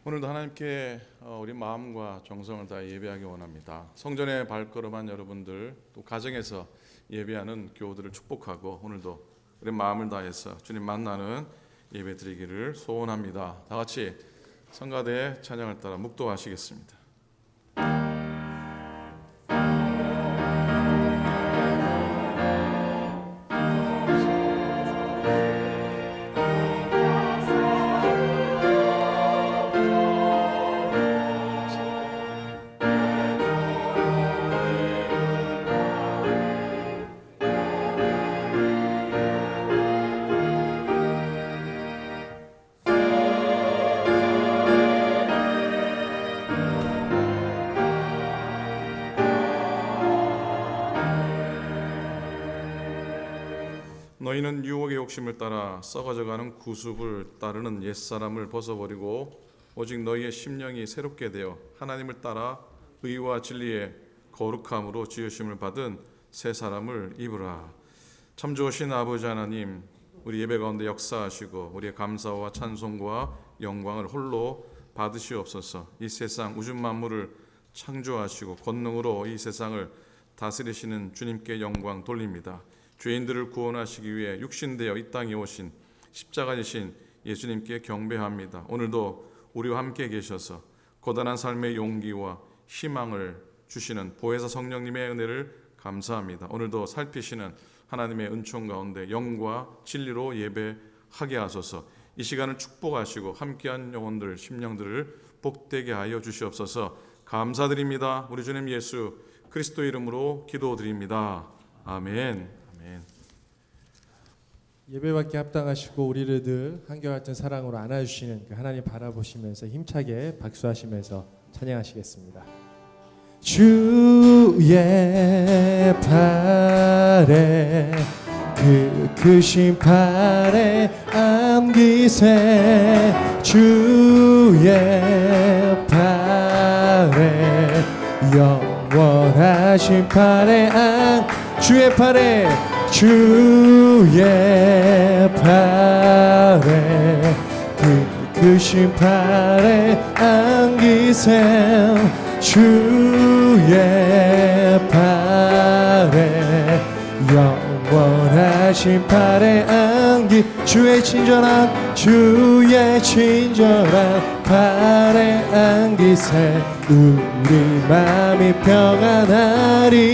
오늘도 하나님께 우리 마음과 정성을 다해 예배하기 원합니다. 성전에 발걸음한 여러분들, 또 가정에서 예배하는 교우들을 축복하고 오늘도 우리 마음을 다해서 주님 만나는 예배 드리기를 소원합니다. 다 같이 성가대의 찬양을 따라 묵도하시겠습니다. 너희는 유혹의 욕심을 따라 썩어져가는 구습을 따르는 옛사람을 벗어버리고 오직 너희의 심령이 새롭게 되어 하나님을 따라 의와 진리의 거룩함으로 지으심을 받은 새 사람을 입으라. 참 좋으신 아버지 하나님, 우리 예배 가운데 역사하시고 우리의 감사와 찬송과 영광을 홀로 받으시옵소서. 이 세상 우주 만물을 창조하시고 권능으로 이 세상을 다스리시는 주님께 영광 돌립니다. 죄인들을 구원하시기 위해 육신되어 이 땅에 오신 십자가 지신 예수님께 경배합니다. 오늘도 우리와 함께 계셔서 고단한 삶의 용기와 희망을 주시는 보혜사 성령님의 은혜를 감사합니다. 오늘도 살피시는 하나님의 은총 가운데 영과 진리로 예배하게 하소서. 이 시간을 축복하시고 함께한 영혼들, 심령들을 복되게 하여 주시옵소서. 감사드립니다. 우리 주님 예수 그리스도 이름으로 기도드립니다. 아멘. 예배받기 합당하시고 우리를 늘 한결같은 사랑으로 안아주시는 그 하나님 바라보시면서 힘차게 박수하시면서 찬양하시겠습니다. 주의 팔에 그 크신 팔에 안기세 주의 팔에 영원하신 팔에 주의 팔에 주의 팔에 그 크신 팔에 안기세 주의 팔에 영원하신 팔에 안기 주의 친절한 팔에 안기세 우리 마음이 평안하리니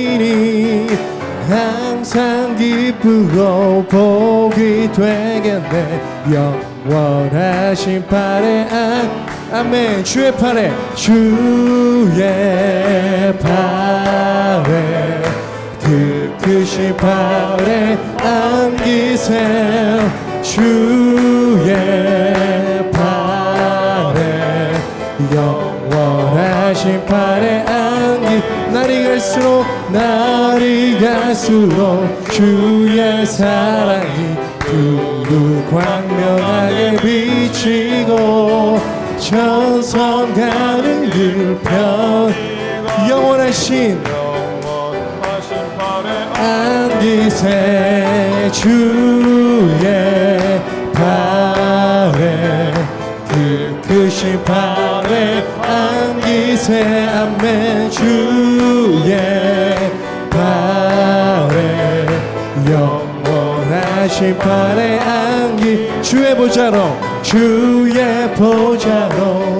항상 기쁘고 복이 되겠네. 영원하신 팔에 아멘. 주의 팔에 그 크신 팔에 안기세 주의 팔에 영원하신 팔에 날이 갈수록 주의 사랑이 두루 광명하게 비치고 전성가는 일편 영원하신 안기세 주의 팔에 그 크신 팔에 안기세 아멘. 주의 팔에 영원하신 팔에 안기 주의 보좌로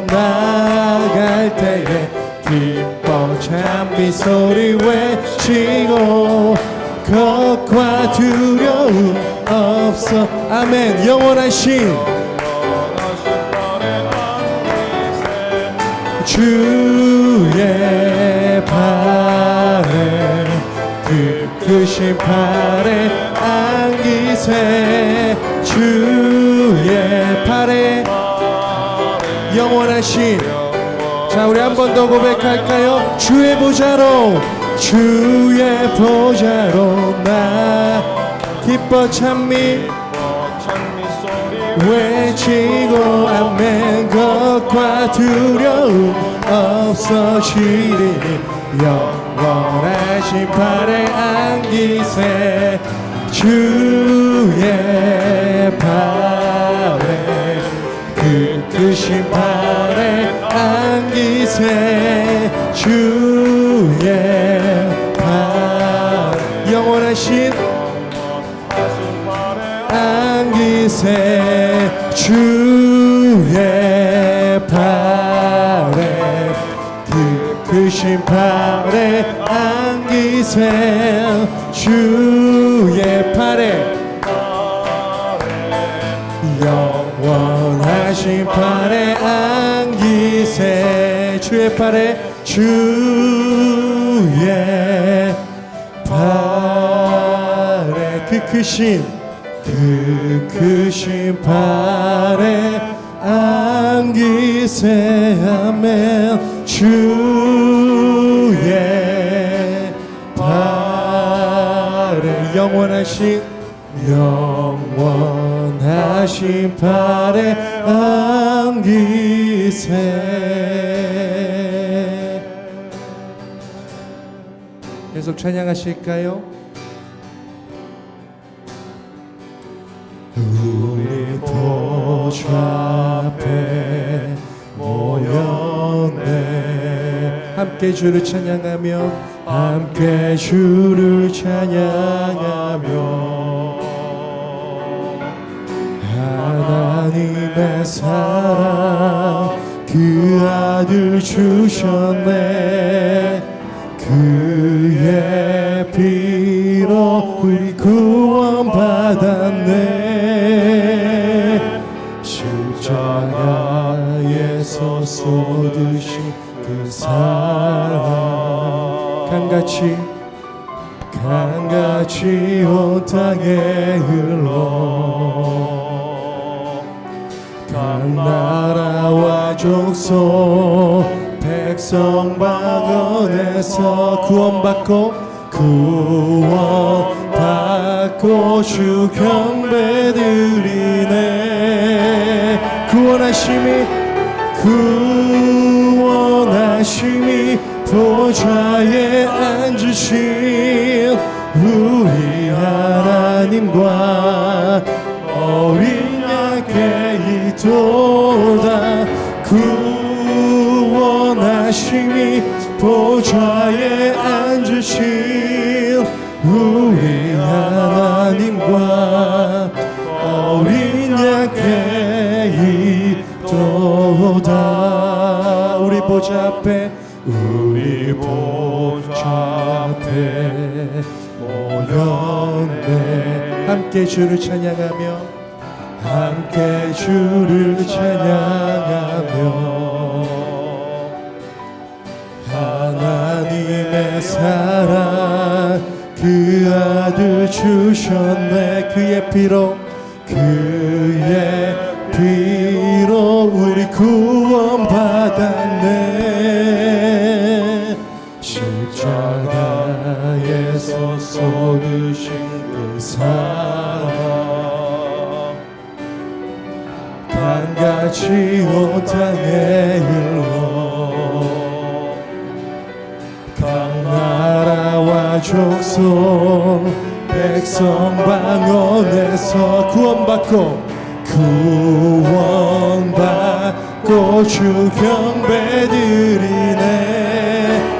나아갈 때에 기뻐 찬미 소리 외치고 걱과 두려움 없어 아멘. 영원하신 주의 팔에 그 크신 팔에 안기세 주의 팔에 영원하신 자 우리 한 번 더 고백할까요? 주의 보좌로 나 기뻐 찬미 외치고 아멘. 걱과 두려움 없어지리니 영원하신 팔에 안기세 주의 팔에 그 크신 팔에 안기세 주의 발 영원하신 안기세 주의 발에 크신 발에 안기세 주의 발에 영원하신 팔에 안기세 주의 팔에 주의 팔에 그 크신 팔에 안기세 아멘 주의 팔에 영원하신 팔에 안기세 계속 찬양하실까요? 우리 보좌 앞에 모였네 함께 주를 찬양하며 함께 주를 찬양하며 하나님의 사랑 그 아들 주셨네 그의 피로 우리 구원받았네 십자가에서 쏟으신 그 사랑 강같이 온 땅에 흘러 각 나라와 족속 백성 방언에서 구원받고 주 경배드리네 구원하심이 보좌에 앉으신 우리 하나님과 어린 양께 이도다 구원하심이 보좌에 앉으신 우리 하나님과 어린 양께 이도다 우리 보좌 앞에 모였네 함께 주를 찬양하며 하나님의 사랑 그 아들 주셨네 그의 피로 우리 구원받았네 십자가에서 쏟으신 그 사랑 강같이 온 땅에 흘러 각 나라와 족속 백성 방언에서 구원받고 주 경배드리네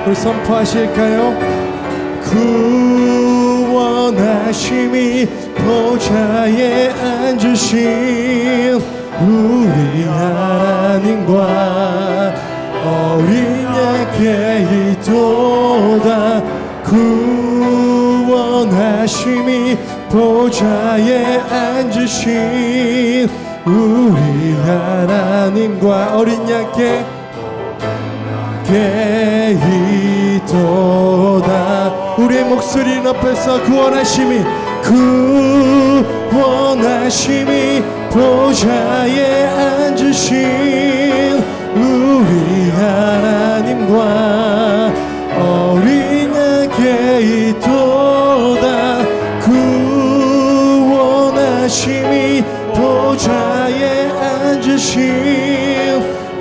우리 선포하실까요? 구원하심이 보좌에 앉으신 우리 하나님과 어린 양께 이도다 구원하심이 보좌에 앉으신 우리 하나님과 어린 양께 이도다 우리의 목소리 높여서 구원하심이 보좌에 앉으신 우리 하나님과 어린 양께 이도다 구원하심이 보좌에 앉으신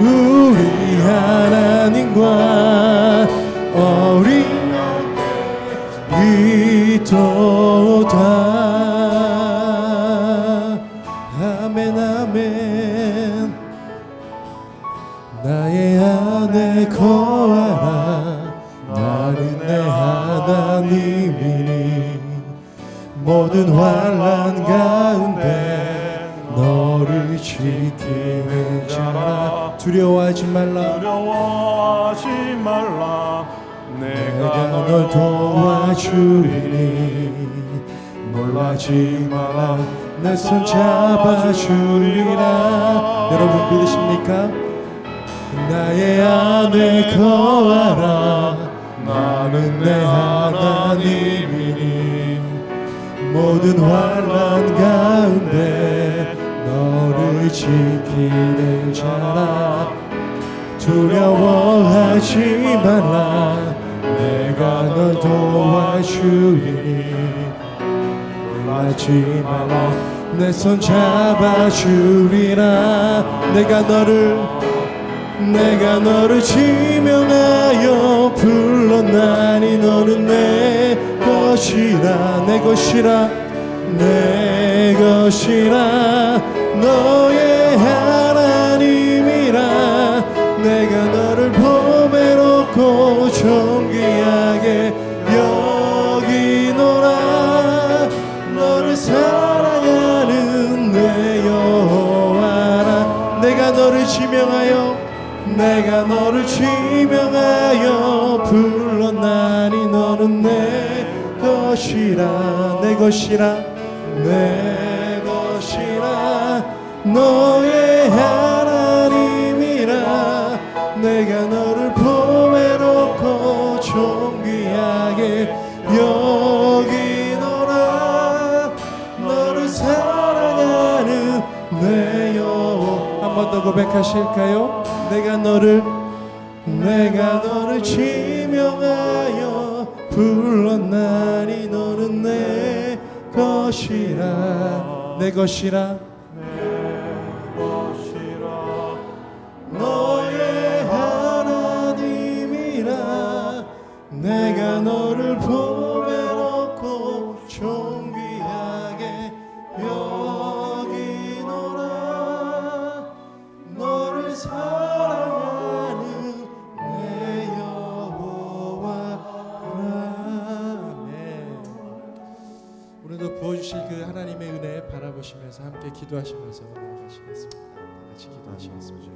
우리 하나님과 어린 양께 이도다 아멘 아멘 나의 안에 안에 거하라. 나는 내 하나님이니 모든 환난 가운데 너를 지키는 자라. 두려워하지 말라. 두려워하지 말라. 내가 널 도와주리니 놀라지 마라. 내 손 잡아주리라. 여러분 믿으십니까? 나의 안에 거하라. 나는 내 하나님이니 모든 환난 가운데 너를 지키는 자라. 두려워하지 말라. 내가 널 도와주리니 놀라지 말라. 내 손 잡아주리라. 내가 너를 지명하여 불렀나니 너는 내 것이라. 내 것이라. 내 것이라. 너의 하나님이라. 내가 너를 보배롭고 존귀하게 여기노라. 너를 사랑하는 내 여호와라. 내가 너를 지명하여 불렀나니 너는 내 것이라. 내 것이라. 내 것이라. 너의 하나님이라. 내가 너를 보배롭고 존귀하게 여기노라. 너를 사랑하는 내 여호와. 한 번 더 고백하실까요? 내가 너를 지명하여 불렀나니 너는 내 것이라. 내 것이라. 너의 하나님이라. 내가 너를 보배롭고 존귀하게 여기노라. 너를 사랑하는 내 여호와라. 아멘. 오늘도 부어주실 그 하나님의 은혜 바라보시면서 함께 기도하시면서 나아가시겠습니다. 같이 기도하시겠습니다.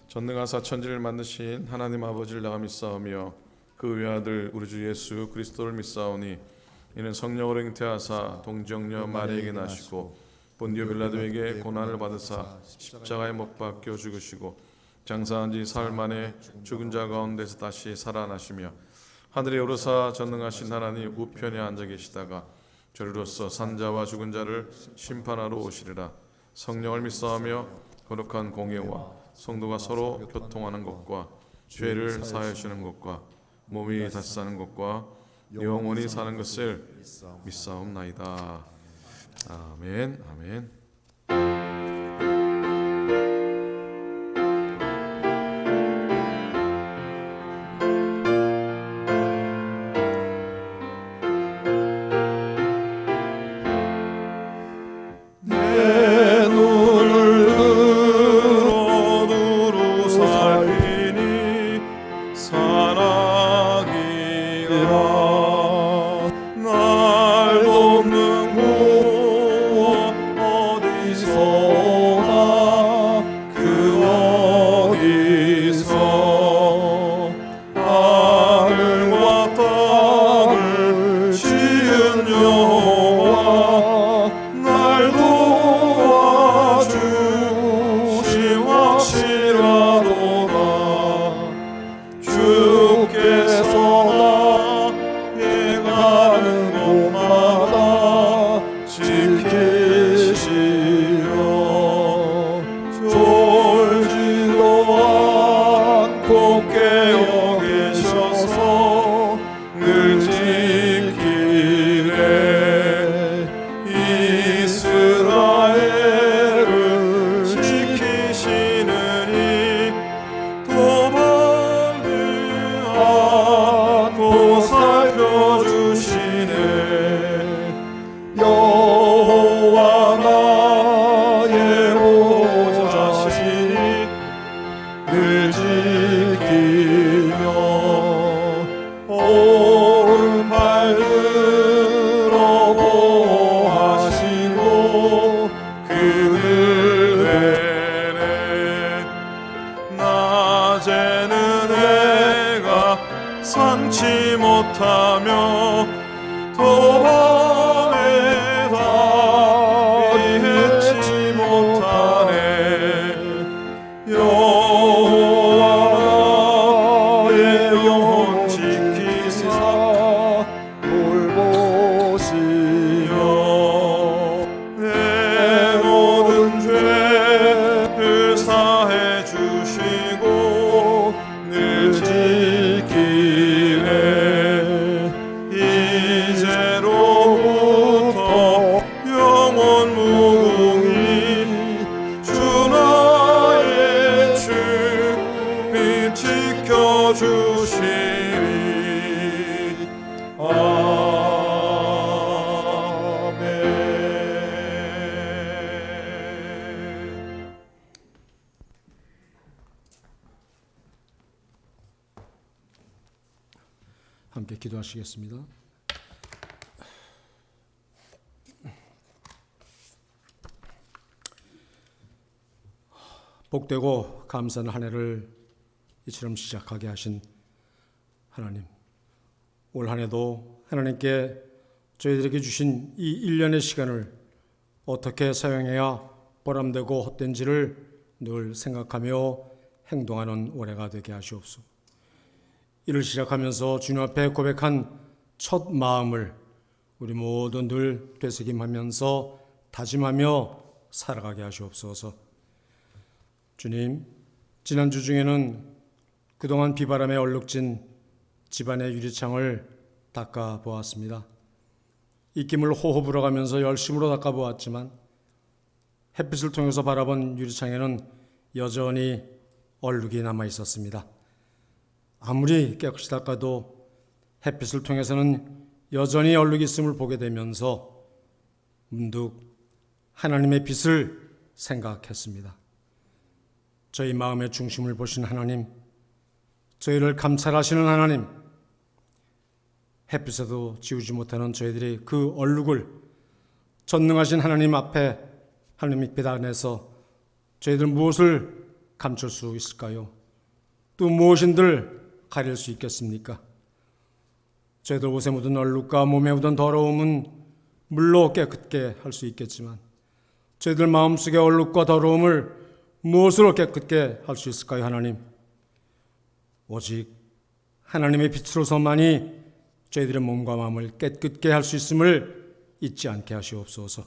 전능하사 천지를 만드신 하나님 아버지를 내가 믿사오며 그 외아들 우리 주 예수 그리스도를 믿사오니 이는 성령으로 잉태하사 동정녀 마리아에게 나시고 본디오 빌라도에게 고난을 받으사 십자가에 못 박혀 죽으시고 장사한 지 사흘 만에 죽은 자 가운데서 다시 살아나시며 하늘에 오르사 전능하신 하나님 우편에 앉아 계시다가 저리로서 산자와 죽은 자를 심판하러 오시리라. 성령을 믿사오며 거룩한 공예와 성도가 서로 교통하는 것과 죄를 사하여 주는 것과 몸이 다시 사는 것과 영원히 사는 것을 믿사옵나이다. 아멘. 아멘. 여호와 나의 보좌시니 늘 지키며 오른팔 들어 보호하시고 그늘 내래 낮에는 해가 삼지 못하며 또 밤에 달이 해치 못하네 여호와 나의 영혼 지키사 돌보시며 내 모든 죄를 사해 주시고 늘 지키네 이제로부터 영원 무궁히 주 나의 주를 지켜주시리 아멘. 함께 기도하시겠습니다. 복되고 감사한 한 해를 이처럼 시작하게 하신 하나님, 올 한 해도 하나님께 저희들에게 주신 이 1년의 시간을 어떻게 사용해야 보람되고 헛된지를 늘 생각하며 행동하는 올해가 되게 하시옵소서. 이를 시작하면서 주님 앞에 고백한 첫 마음을 우리 모두 늘 되새김하면서 다짐하며 살아가게 하시옵소서. 주님, 지난주 중에는 그동안 비바람에 얼룩진 집안의 유리창을 닦아보았습니다. 입김을 호호 불어가면서 열심으로 닦아보았지만 햇빛을 통해서 바라본 유리창에는 여전히 얼룩이 남아있었습니다. 아무리 깨끗이 닦아도 햇빛을 통해서는 여전히 얼룩이 있음을 보게 되면서 문득 하나님의 빛을 생각했습니다. 저희 마음의 중심을 보신 하나님, 저희를 감찰하시는 하나님, 햇빛에도 지우지 못하는 저희들이 그 얼룩을 전능하신 하나님 앞에, 하나님의 빛 안에서 저희들 무엇을 감출 수 있을까요? 또 무엇인들 가릴 수 있겠습니까? 저희들 옷에 묻은 얼룩과 몸에 묻은 더러움은 물로 깨끗게 할 수 있겠지만 저희들 마음속의 얼룩과 더러움을 무엇으로 깨끗게 할 수 있을까요, 하나님? 오직 하나님의 빛으로서만이 저희들의 몸과 마음을 깨끗게 할 수 있음을 잊지 않게 하시옵소서.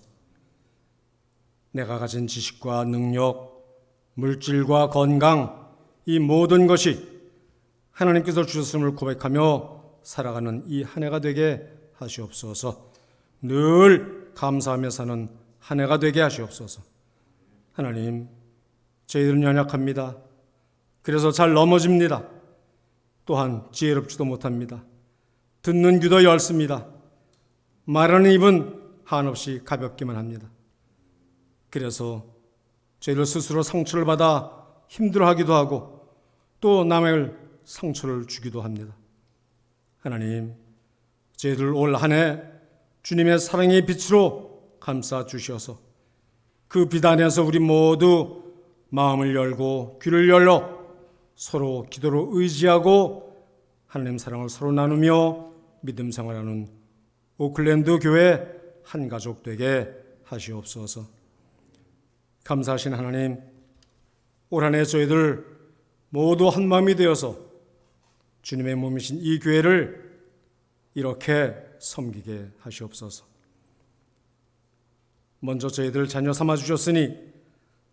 내가 가진 지식과 능력, 물질과 건강, 이 모든 것이 하나님께서 주셨음을 고백하며 살아가는 이 한 해가 되게 하시옵소서. 늘 감사하며 사는 한 해가 되게 하시옵소서. 하나님, 저희들은 연약합니다. 그래서 잘 넘어집니다. 또한 지혜롭지도 못합니다. 듣는 귀도 얇습니다. 말하는 입은 한없이 가볍기만 합니다. 그래서 저희들 스스로 상처를 받아 힘들어하기도 하고 또 남을 상처를 주기도 합니다. 하나님, 저희들 올 한 해 주님의 사랑의 빛으로 감싸 주셔서 그 빛 안에서 우리 모두 마음을 열고 귀를 열어 서로 기도로 의지하고 하나님 사랑을 서로 나누며 믿음 생활하는 오클랜드 교회 한 가족 되게 하시옵소서. 감사하신 하나님, 올 한 해 저희들 모두 한 마음이 되어서 주님의 몸이신 이 교회를 이렇게 섬기게 하시옵소서. 먼저 저희들 자녀 삼아 주셨으니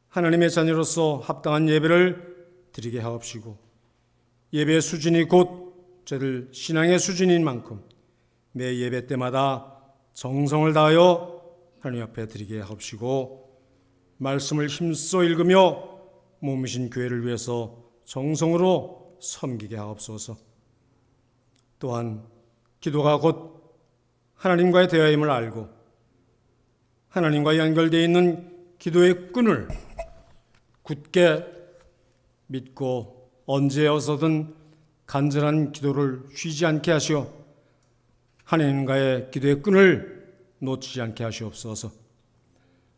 하나님의 자녀로서 합당한 예배를 드리게 하옵시고 예배의 수준이 곧 저희들 신앙의 수준인 만큼 매 예배 때마다 정성을 다하여 하나님 앞에 드리게 하옵시고 말씀을 힘써 읽으며 몸이신 교회를 위해서 정성으로 섬기게 하옵소서. 또한 기도가 곧 하나님과의 대화임을 알고 하나님과 연결되어 있는 기도의 끈을 굳게 믿고 언제 어서든 간절한 기도를 쉬지 않게 하시어 하나님과의 기도의 끈을 놓치지 않게 하시옵소서.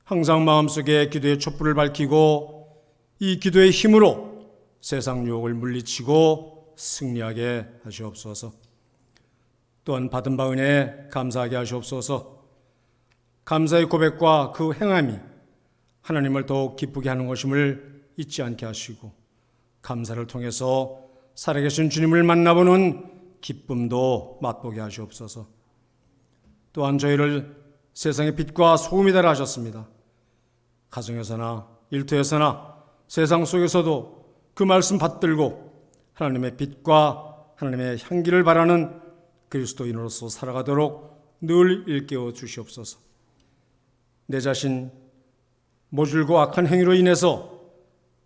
항상 마음속에 기도의 촛불을 밝히고 이 기도의 힘으로 세상 유혹을 물리치고 승리하게 하시옵소서. 또한 받은 바 은혜에 감사하게 하시옵소서. 감사의 고백과 그 행함이 하나님을 더욱 기쁘게 하는 것임을 잊지 않게 하시고 감사를 통해서 살아계신 주님을 만나보는 기쁨도 맛보게 하시옵소서. 또한 저희를 세상의 빛과 소금이 되라 하셨습니다. 가정에서나 일터에서나 세상 속에서도 그 말씀 받들고 하나님의 빛과 하나님의 향기를 바라는 그리스도인으로서 살아가도록 늘 일깨워 주시옵소서. 내 자신 모질고 악한 행위로 인해서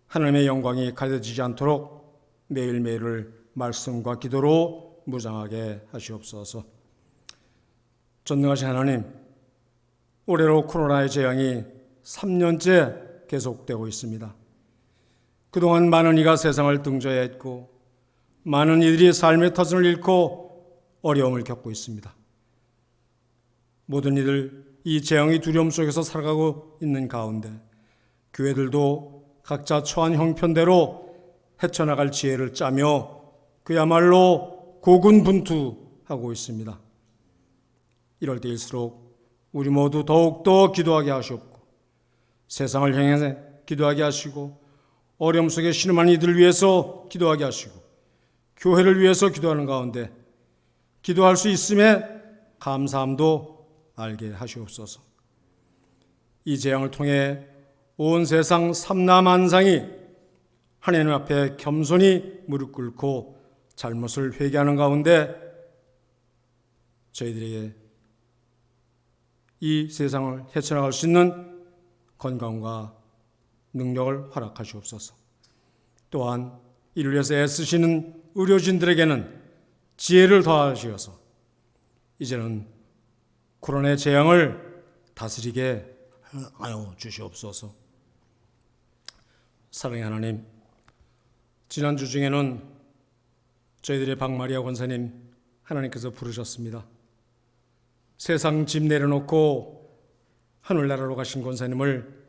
하나님의 영광이 가려지지 않도록 매일매일을 말씀과 기도로 무장하게 하시옵소서. 전능하신 하나님, 올해로 코로나의 재앙이 3년째 계속되고 있습니다. 그동안 많은 이가 세상을 등져야 했고 많은 이들이 삶의 터전을 잃고 어려움을 겪고 있습니다. 모든 이들 이 재앙의 두려움 속에서 살아가고 있는 가운데 교회들도 각자 처한 형편대로 헤쳐나갈 지혜를 짜며 그야말로 고군분투하고 있습니다. 이럴 때일수록 우리 모두 더욱더 기도하게 하시옵고 세상을 향해 기도하게 하시고 어려움 속에 신음하는 이들을 위해서 기도하게 하시고 교회를 위해서 기도하는 가운데 기도할 수 있음에 감사함도 알게 하시옵소서. 이 재앙을 통해 온 세상 삼라만상이 하나님 앞에 겸손히 무릎 꿇고 잘못을 회개하는 가운데 저희들에게 이 세상을 헤쳐나갈 수 있는 건강과 능력을 허락하시옵소서. 또한 이를 위해서 애쓰시는 의료진들에게는 지혜를 더하시어서 이제는 코로나의 재앙을 다스리게 하여 주시옵소서. 사랑의 하나님, 지난주 중에는 저희들의 박마리아 권사님 하나님께서 부르셨습니다. 세상 집 내려놓고 하늘나라로 가신 권사님을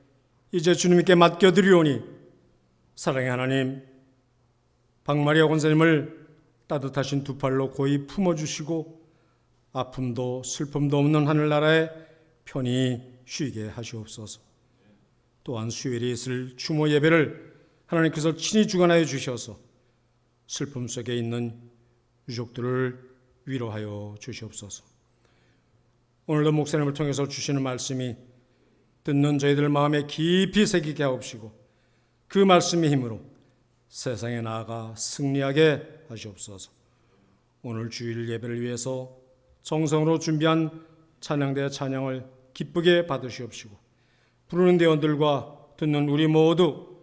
이제 주님께 맡겨드리오니 사랑의 하나님, 박마리아 권사님을 따뜻하신 두 팔로 고이 품어주시고 아픔도 슬픔도 없는 하늘나라에 편히 쉬게 하시옵소서. 또한 수요일에 있을 추모 예배를 하나님께서 친히 주관하여 주셔서 슬픔 속에 있는 유족들을 위로하여 주시옵소서. 오늘도 목사님을 통해서 주시는 말씀이 듣는 저희들 마음에 깊이 새기게 하옵시고 그 말씀의 힘으로 세상에 나아가 승리하게 하시옵소서. 오늘 주일 예배를 위해서 정성으로 준비한 찬양대 찬양을 기쁘게 받으시옵시고 부르는 대원들과 듣는 우리 모두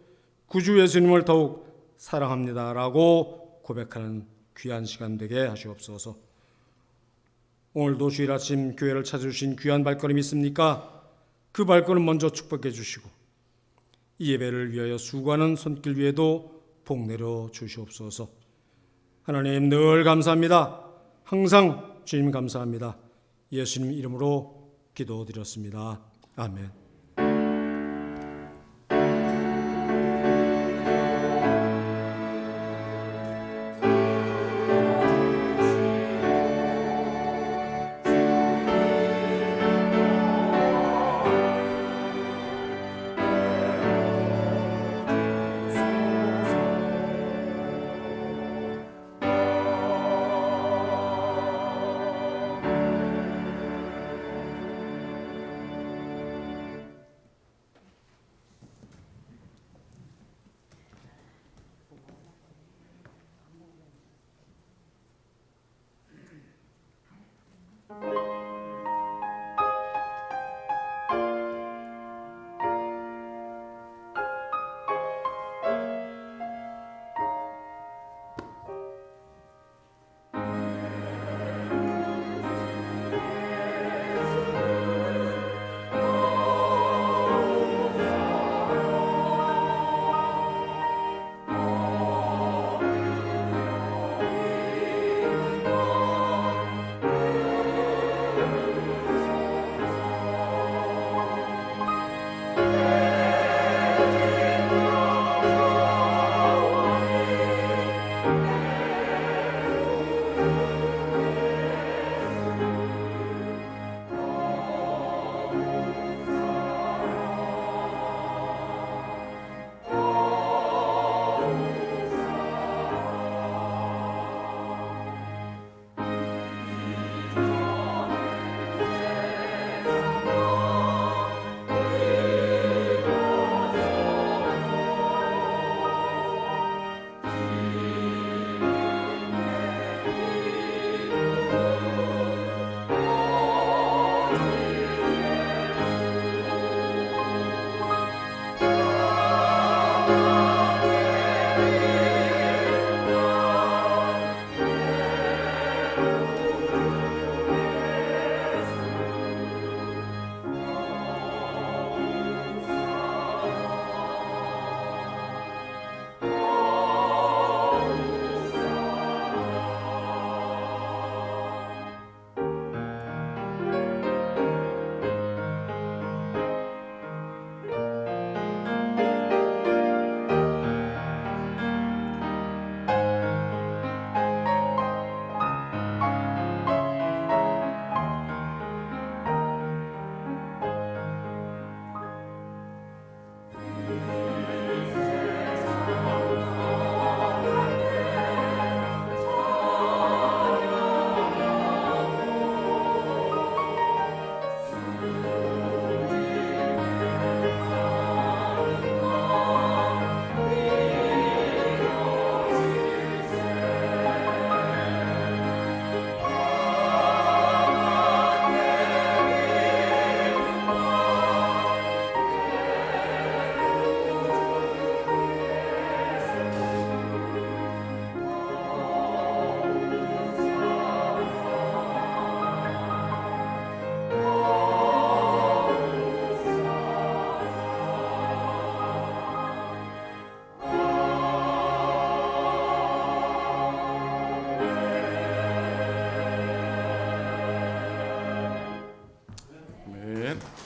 구주 예수님을 더욱 사랑합니다라고 고백하는 귀한 시간 되게 하시옵소서. 오늘도 주일 아침 교회를 찾아주신 귀한 발걸음이 있습니까? 그 발걸음 먼저 축복해 주시고 이 예배를 위하여 수고하는 손길 위에도 복 내려 주시옵소서. 하나님 늘 감사합니다. 항상 주님 감사합니다. 예수님 이름으로 기도드렸습니다. 아멘.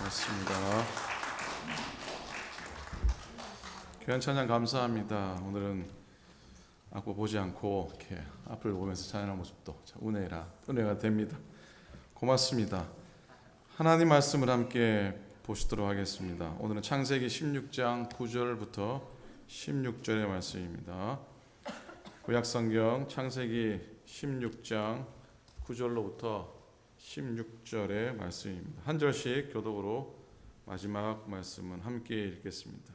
맞습니다. 귀한 찬양 감사합니다. 오늘은 앞을 보지 않고 이렇게 앞을 보면서 찬양하는 모습도 참 은혜가 됩니다. 고맙습니다. 하나님 말씀을 함께 보시도록 하겠습니다. 오늘은 창세기 16장 9절부터 16절의 말씀입니다. 구약성경 창세기 16장 9절로부터 16절의 말씀입니다. 한 절씩 교독으로 마지막 말씀은 함께 읽겠습니다.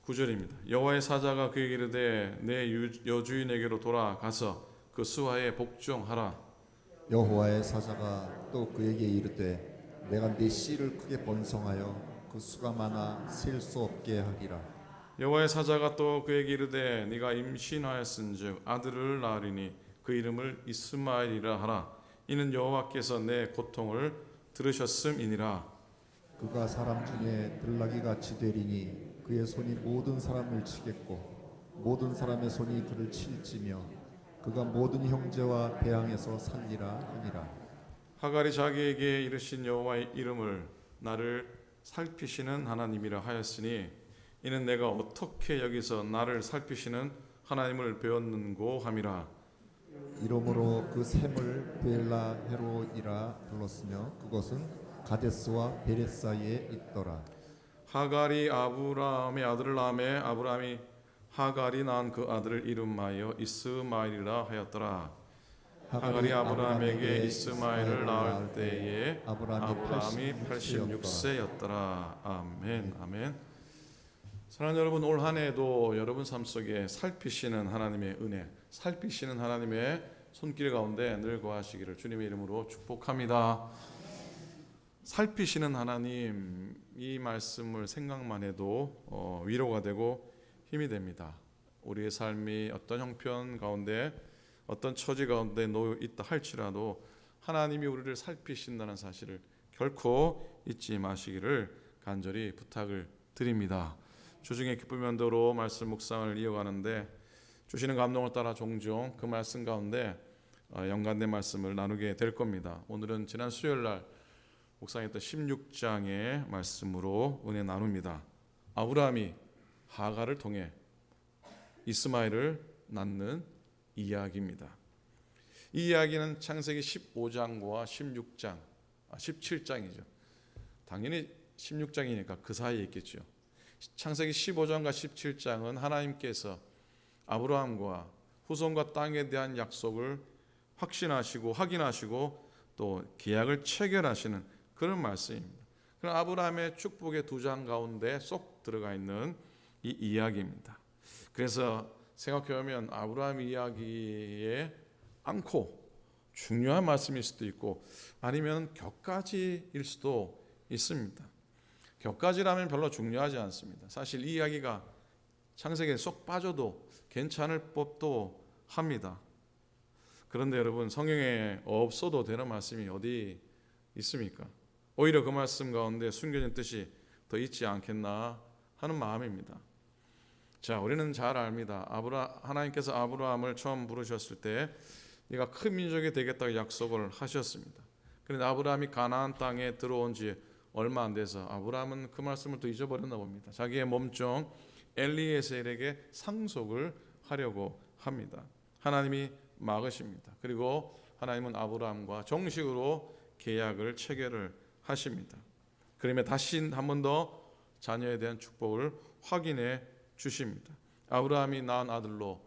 9절입니다. 여호와의 사자가 그에게 이르되 내 여주인에게로 돌아가서 그 수하에 복종하라. 여호와의 사자가 또 그에게 이르되 내가 네 씨를 크게 번성하여 그 수가 많아 셀 수 없게 하리라. 여호와의 사자가 또 그에게 이르되 네가 임신하였은즉 아들을 낳으리니 그 이름을 이스마엘이라 하라. 이는 여호와께서 내 고통을 들으셨음이니라. 그가 사람 중에 들나귀 같이 되리니 그의 손이 모든 사람을 치겠고 모든 사람의 손이 그를 칠지며 그가 모든 형제와 배양에서 살리라 하니라. 하갈이 자기에게 이르신 여호와의 이름을 나를 살피시는 하나님이라 하였으니 이는 내가 어떻게 여기서 나를 살피시는 하나님을 배웠는고 함이라. 이러므로 그 샘을 베엘라 헤로이라 불렀으며 그것은 가데스와 베렛 사이에 있더라. 하갈이 아브라함의 아들을 낳음에 아브라함이 하갈이 낳은 그 아들을 이름하여 이스마엘이라 하였더라. 하갈이 아브라함에게 이스마엘을 낳을 때에 아브라함이 86세였더라. 아멘. 아멘. 사랑하는 여러분, 올 한 해도 여러분 삶 속에 살피시는 하나님의 은혜, 살피시는 하나님의 손길 가운데 늘 거하시기를 주님의 이름으로 축복합니다. 살피시는 하나님, 이 말씀을 생각만 해도 위로가 되고 힘이 됩니다. 우리의 삶이 어떤 형편 가운데 어떤 처지 가운데 놓여 있다 할지라도 하나님이 우리를 살피신다는 사실을 결코 잊지 마시기를 간절히 부탁을 드립니다. 주중에 기쁨의 언도로 말씀 묵상을 이어가는데 주시는 감동을 따라 종종 그 말씀 가운데 연관된 말씀을 나누게 될 겁니다. 오늘은 지난 수요일 날 묵상했던 16장의 말씀으로 은혜 나눕니다. 아브라함이 하갈을 통해 이스마엘을 낳는 이야기입니다. 이 이야기는 창세기 15장과 16장, 17장이죠. 당연히 16장이니까 그 사이에 있겠죠. 창세기 15장과 17장은 하나님께서 아브라함과 후손과 땅에 대한 약속을 확인하시고 또 계약을 체결하시는 그런 말씀입니다. 그럼 아브라함의 축복의 두 장 가운데 쏙 들어가 있는 이 이야기입니다. 그래서 생각해보면 아브라함 이야기에 않고 중요한 말씀일 수도 있고 아니면 격가지일 수도 있습니다. 격가지라면 별로 중요하지 않습니다. 사실 이 이야기가 창세기에 쏙 빠져도 괜찮을 법도 합니다. 그런데 여러분, 성경에 없어도 되는 말씀이 어디 있습니까? 오히려 그 말씀 가운데 숨겨진 뜻이 더 있지 않겠나 하는 마음입니다. 자, 우리는 잘 압니다. 하나님께서 아브라함을 처음 부르셨을 때 네가 큰 민족이 되겠다고 약속을 하셨습니다. 그런데 아브라함이 가나안 땅에 들어온 지 얼마 안 돼서 아브라함은 그 말씀을 또 잊어버렸나 봅니다. 자기의 몸종 엘리에셀에게 상속을 하려고 합니다. 하나님이 막으십니다. 그리고 하나님은 아브라함과 정식으로 계약을 체결을 하십니다. 그러면 다시 한 번 더 자녀에 대한 축복을 확인해 주십니다. 아브라함이 낳은 아들로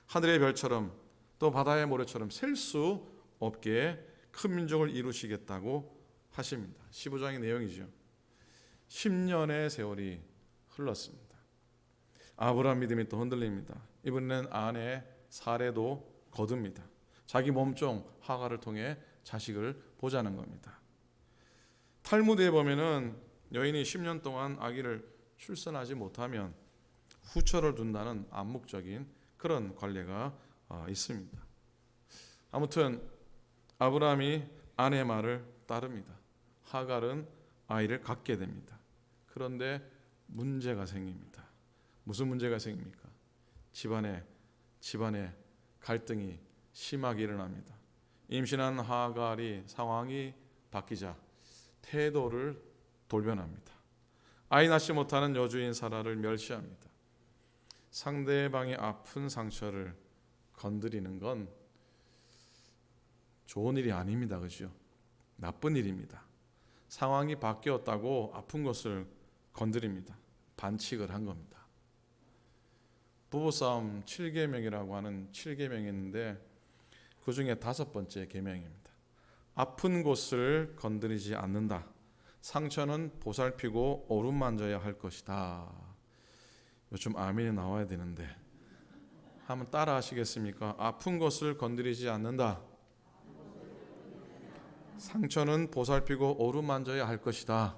하늘의 별처럼 또 바다의 모래처럼 셀 수 없게 큰 민족을 이루시겠다고 하십니다. 15장의 내용이죠. 10년의 세월이 흘렀습니다. 아브라함 믿음이 또 흔들립니다. 이번에는 아내 사레도 거둡니다. 자기 몸종 하갈을 통해 자식을 보자는 겁니다. 탈무드에 보면은 여인이 10년 동안 아기를 출산하지 못하면 후처를 둔다는 암묵적인 그런 관례가 있습니다. 아무튼 아브라함이 아내의 말을 따릅니다. 하갈은 아이를 갖게 됩니다. 그런데 문제가 생깁니다. 무슨 문제가 생깁니까? 집안에 갈등이 심하게 일어납니다. 임신한 하갈이 상황이 바뀌자 태도를 돌변합니다. 아이 낳지 못하는 여주인 사라를 멸시합니다. 상대방의 아픈 상처를 건드리는 건 좋은 일이 아닙니다. 그죠? 나쁜 일입니다. 상황이 바뀌었다고 아픈 것을 건드립니다. 반칙을 한 겁니다. 부부싸움 7계명이라고 하는 7계명이 있는데 그 중에 5번째 계명입니다. 아픈 곳을 건드리지 않는다. 상처는 보살피고 어루만져야 할 것이다. 요즘 아멘이 나와야 되는데 한번 따라 하시겠습니까? 아픈 곳을 건드리지 않는다. 상처는 보살피고 어루만져야 할 것이다.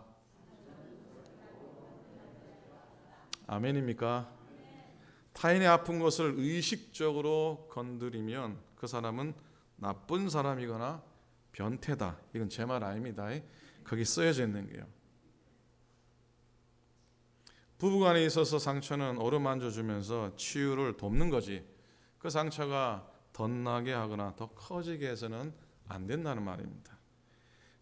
아멘입니까? 타인의 아픈 것을 의식적으로 건드리면 그 사람은 나쁜 사람이거나 변태다. 이건 제 말 아닙니다. 거기 쓰여져 있는 게요. 부부간에 있어서 상처는 어루만져주면서 치유를 돕는 거지, 그 상처가 덧나게 하거나 더 커지게 해서는 안 된다는 말입니다.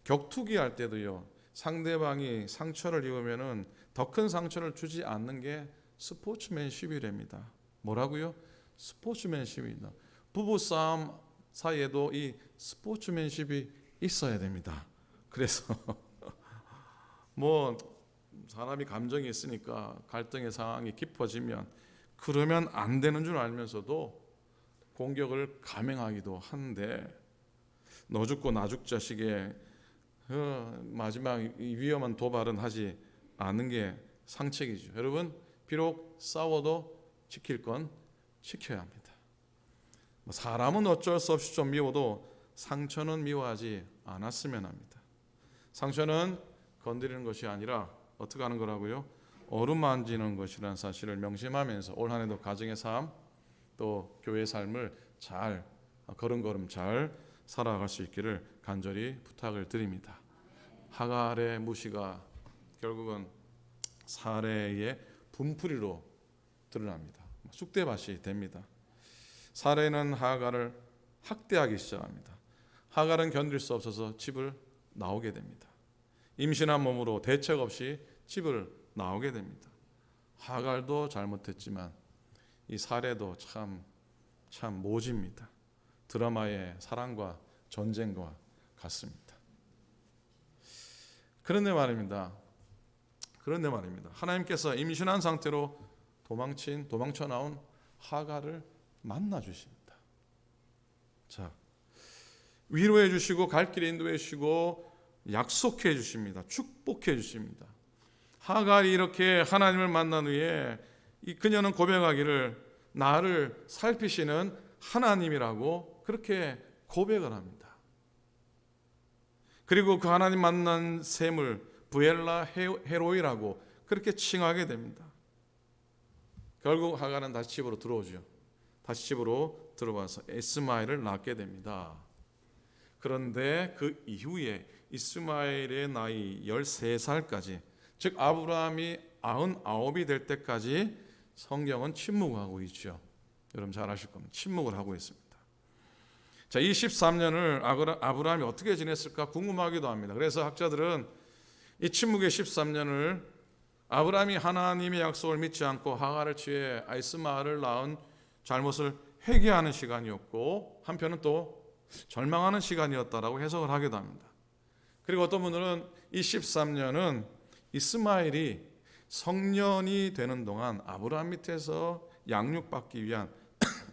격투기 할 때도요, 상대방이 상처를 입으면은 더 큰 상처를 주지 않는 게 스포츠맨십이랍니다. 뭐라고요? 스포츠맨십이다. 부부싸움 사이에도 이 스포츠맨십이 있어야 됩니다. 그래서 뭐 사람이 감정이 있으니까 갈등의 상황이 깊어지면 그러면 안 되는 줄 알면서도 공격을 감행하기도 하는데, 너 죽고 나 죽자식의 마지막 위험한 도발은 하지 않는 게 상책이죠. 여러분, 비록 싸워도 지킬 건 지켜야 합니다. 사람은 어쩔 수 없이 좀 미워도 상처는 미워하지 않았으면 합니다. 상처는 건드리는 것이 아니라 어떻게 하는 거라고요? 어루만지는 것이라는 사실을 명심하면서 올 한 해도 가정의 삶, 또 교회의 삶을 잘 걸음걸음 잘 살아갈 수 있기를 간절히 부탁을 드립니다. 하갈의 무시가 결국은 사례의 분풀이로 드러납니다. 쑥대밭이 됩니다. 사례는 하갈을 학대하기 시작합니다. 하갈은 견딜 수 없어서 집을 나오게 됩니다. 임신한 몸으로 대책 없이 집을 나오게 됩니다. 하갈도 잘못했지만 이 사례도 참 모집니다. 드라마의 사랑과 전쟁과 같습니다. 그런데 말입니다. 하나님께서 임신한 상태로 도망쳐 나온 하갈을 만나 주십니다. 자, 위로해 주시고 갈 길에 인도해 주시고 약속해 주십니다. 축복해 주십니다. 하갈이 이렇게 하나님을 만난 후에 그녀는 고백하기를 나를 살피시는 하나님이라고 그렇게 고백을 합니다. 그리고 그 하나님 만난 샘을 부엘라 헤로이라고 그렇게 칭하게 됩니다. 결국 하갈은 다시 집으로 들어오죠. 다시 집으로 들어와서 이스마엘을 낳게 됩니다. 그런데 그 이후에 이스마엘의 나이 13살까지, 즉 아브라함이 99이 될 때까지 성경은 침묵하고 있죠. 여러분 잘 아실 겁니다. 침묵을 하고 있습니다. 자, 이 13년을 아브라함이 어떻게 지냈을까 궁금하기도 합니다. 그래서 학자들은 이 침묵의 13년을 아브라함이 하나님의 약속을 믿지 않고 하갈을 취해 이스마엘을 낳은 잘못을 회개하는 시간이었고, 한편은 또 절망하는 시간이었다라고 해석을 하기도 합니다. 그리고 어떤 분들은 이 13년은 이스마엘이 성년이 되는 동안 아브라함 밑에서 양육받기 위한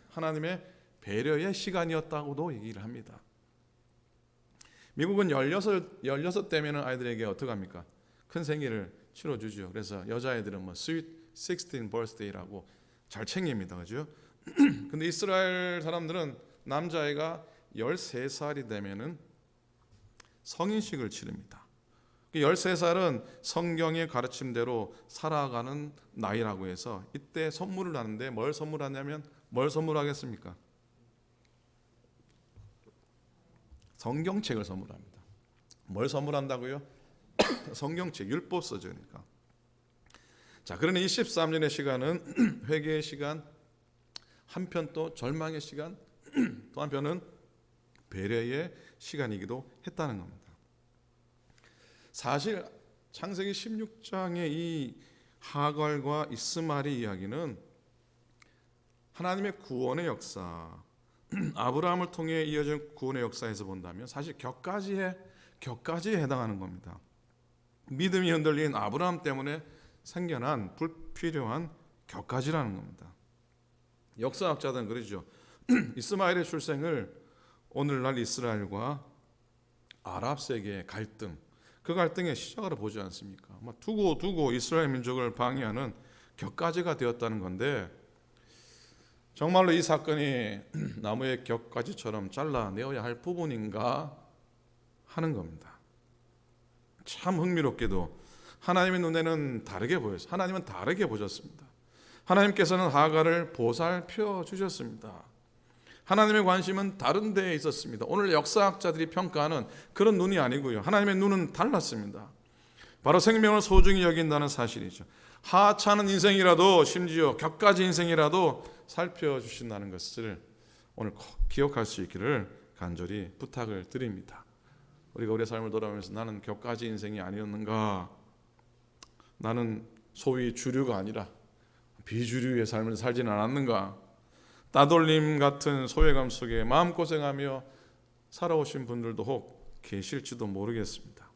하나님의 배려의 시간이었다고도 얘기를 합니다. 미국은 16대면 아이들에게 어떻게 합니까? 큰 생일을 치러주죠. 그래서 여자애들은 뭐 Sweet 16 birthday라고 잘 챙깁니다. 그죠? 근데 이스라엘 사람들은 남자애가 13살이 되면은 성인식을 치릅니다. 13살은 성경의 가르침대로 살아가는 나이라고 해서 이때 선물을 하는데 뭘 선물하냐면 뭘 선물하겠습니까? 성경책을 선물합니다. 뭘 선물한다고요? 성경책, 율법 써주니까. 자, 그러니 이 13년의 시간은 회개의 시간, 한편 또 절망의 시간, 또 한편은 배려의 시간이기도 했다는 겁니다. 사실 창세기 16장의 이 하갈과 이스마엘의 이야기는 하나님의 구원의 역사, 아브라함을 통해 이어진 구원의 역사에서 본다면 사실 격가지에 해당하는 겁니다. 믿음이 흔들린 아브라함 때문에 생겨난 불필요한 격가지라는 겁니다. 역사학자들은 그러죠. 이스마엘의 출생을 오늘날 이스라엘과 아랍 세계의 갈등, 그 갈등의 시작으로 보지 않습니까? 두고 이스라엘 민족을 방해하는 격가지가 되었다는 건데, 정말로 이 사건이 나무의 격가지처럼 잘라내어야 할 부분인가 하는 겁니다. 참 흥미롭게도 하나님의 눈에는 다르게 보였어요. 하나님은 다르게 보셨습니다. 하나님께서는 하갈을 보살펴 주셨습니다. 하나님의 관심은 다른 데에 있었습니다. 오늘 역사학자들이 평가하는 그런 눈이 아니고요. 하나님의 눈은 달랐습니다. 바로 생명을 소중히 여긴다는 사실이죠. 하찮은 인생이라도, 심지어 격가지 인생이라도 살펴주신다는 것을 오늘 꼭 기억할 수 있기를 간절히 부탁을 드립니다. 우리가 우리의 삶을 돌아보면서 나는 격가지 인생이 아니었는가, 나는 소위 주류가 아니라 비주류의 삶을 살지는 않았는가, 따돌림 같은 소외감 속에 마음고생하며 살아오신 분들도 혹 계실지도 모르겠습니다.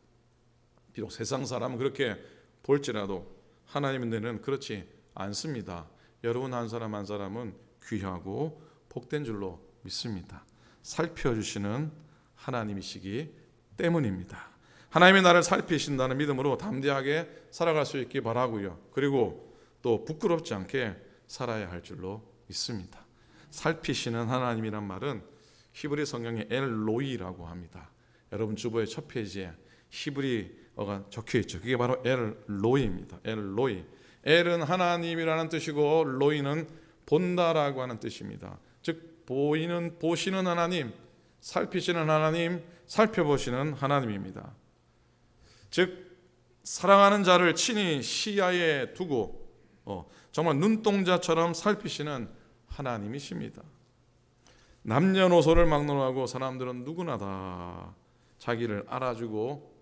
비록 세상 사람은 그렇게 볼지라도 하나님의 눈에는 그렇지 않습니다. 여러분 한 사람 한 사람은 귀하고 복된 줄로 믿습니다. 살펴주시는 하나님이시기 때문입니다. 하나님이 나를 살피신다는 믿음으로 담대하게 살아갈 수 있기 바라고요. 그리고 또 부끄럽지 않게 살아야 할 줄로 믿습니다. 살피시는 하나님이란 말은 히브리 성경에 엘로이라고 합니다. 여러분 주보의 첫 페이지에 히브리어가 적혀 있죠. 그게 바로 엘로이입니다. 엘로이. 엘은 하나님이라는 뜻이고 로이는 본다라고 하는 뜻입니다. 즉 보시는 하나님, 살피시는 하나님, 살펴보시는 하나님입니다. 즉 사랑하는 자를 친히 시야에 두고 정말 눈동자처럼 살피시는 하나님이십니다. 남녀노소를 막론하고 사람들은 누구나 다 자기를 알아주고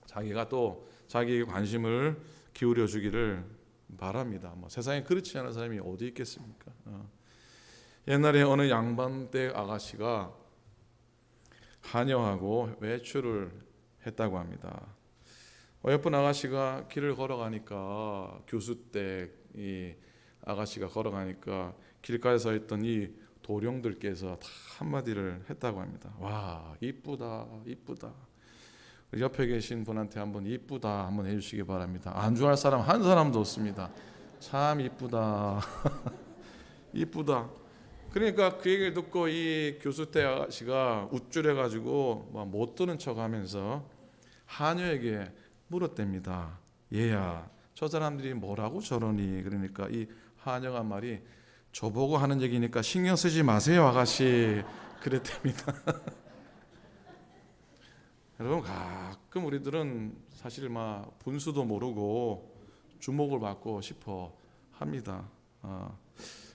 자기가 또 자기에게 관심을 기울여 주기를 바랍니다. 세상에 그렇지 않은 사람이 어디 있겠습니까? 옛날에 어느 양반댁 아가씨가 한여하고 외출을 했다고 합니다. 어여쁜 아가씨가 길을 걸어가니까, 교수댁 이 아가씨가 걸어가니까 길가에 서 있던 이 도령들께서 다 한마디를 했다고 합니다. 와, 이쁘다, 이쁘다. 옆에 계신 분한테 한번 이쁘다 한번 해주시기 바랍니다. 안주할 사람 한 사람도 없습니다. 참 이쁘다. 이쁘다. 그러니까 그 얘기를 듣고 이 교수때 아가씨가 우쭐해가지고 못 들은 척하면서 하녀에게 물었답니다. 얘야, 저 사람들이 뭐라고 저러니? 그러니까 이 하녀가 말이 저보고 하는 얘기니까 신경 쓰지 마세요 아가씨, 그랬답니다. 여러분, 가끔 우리들은 사실 분수도 모르고 주목을 받고 싶어 합니다.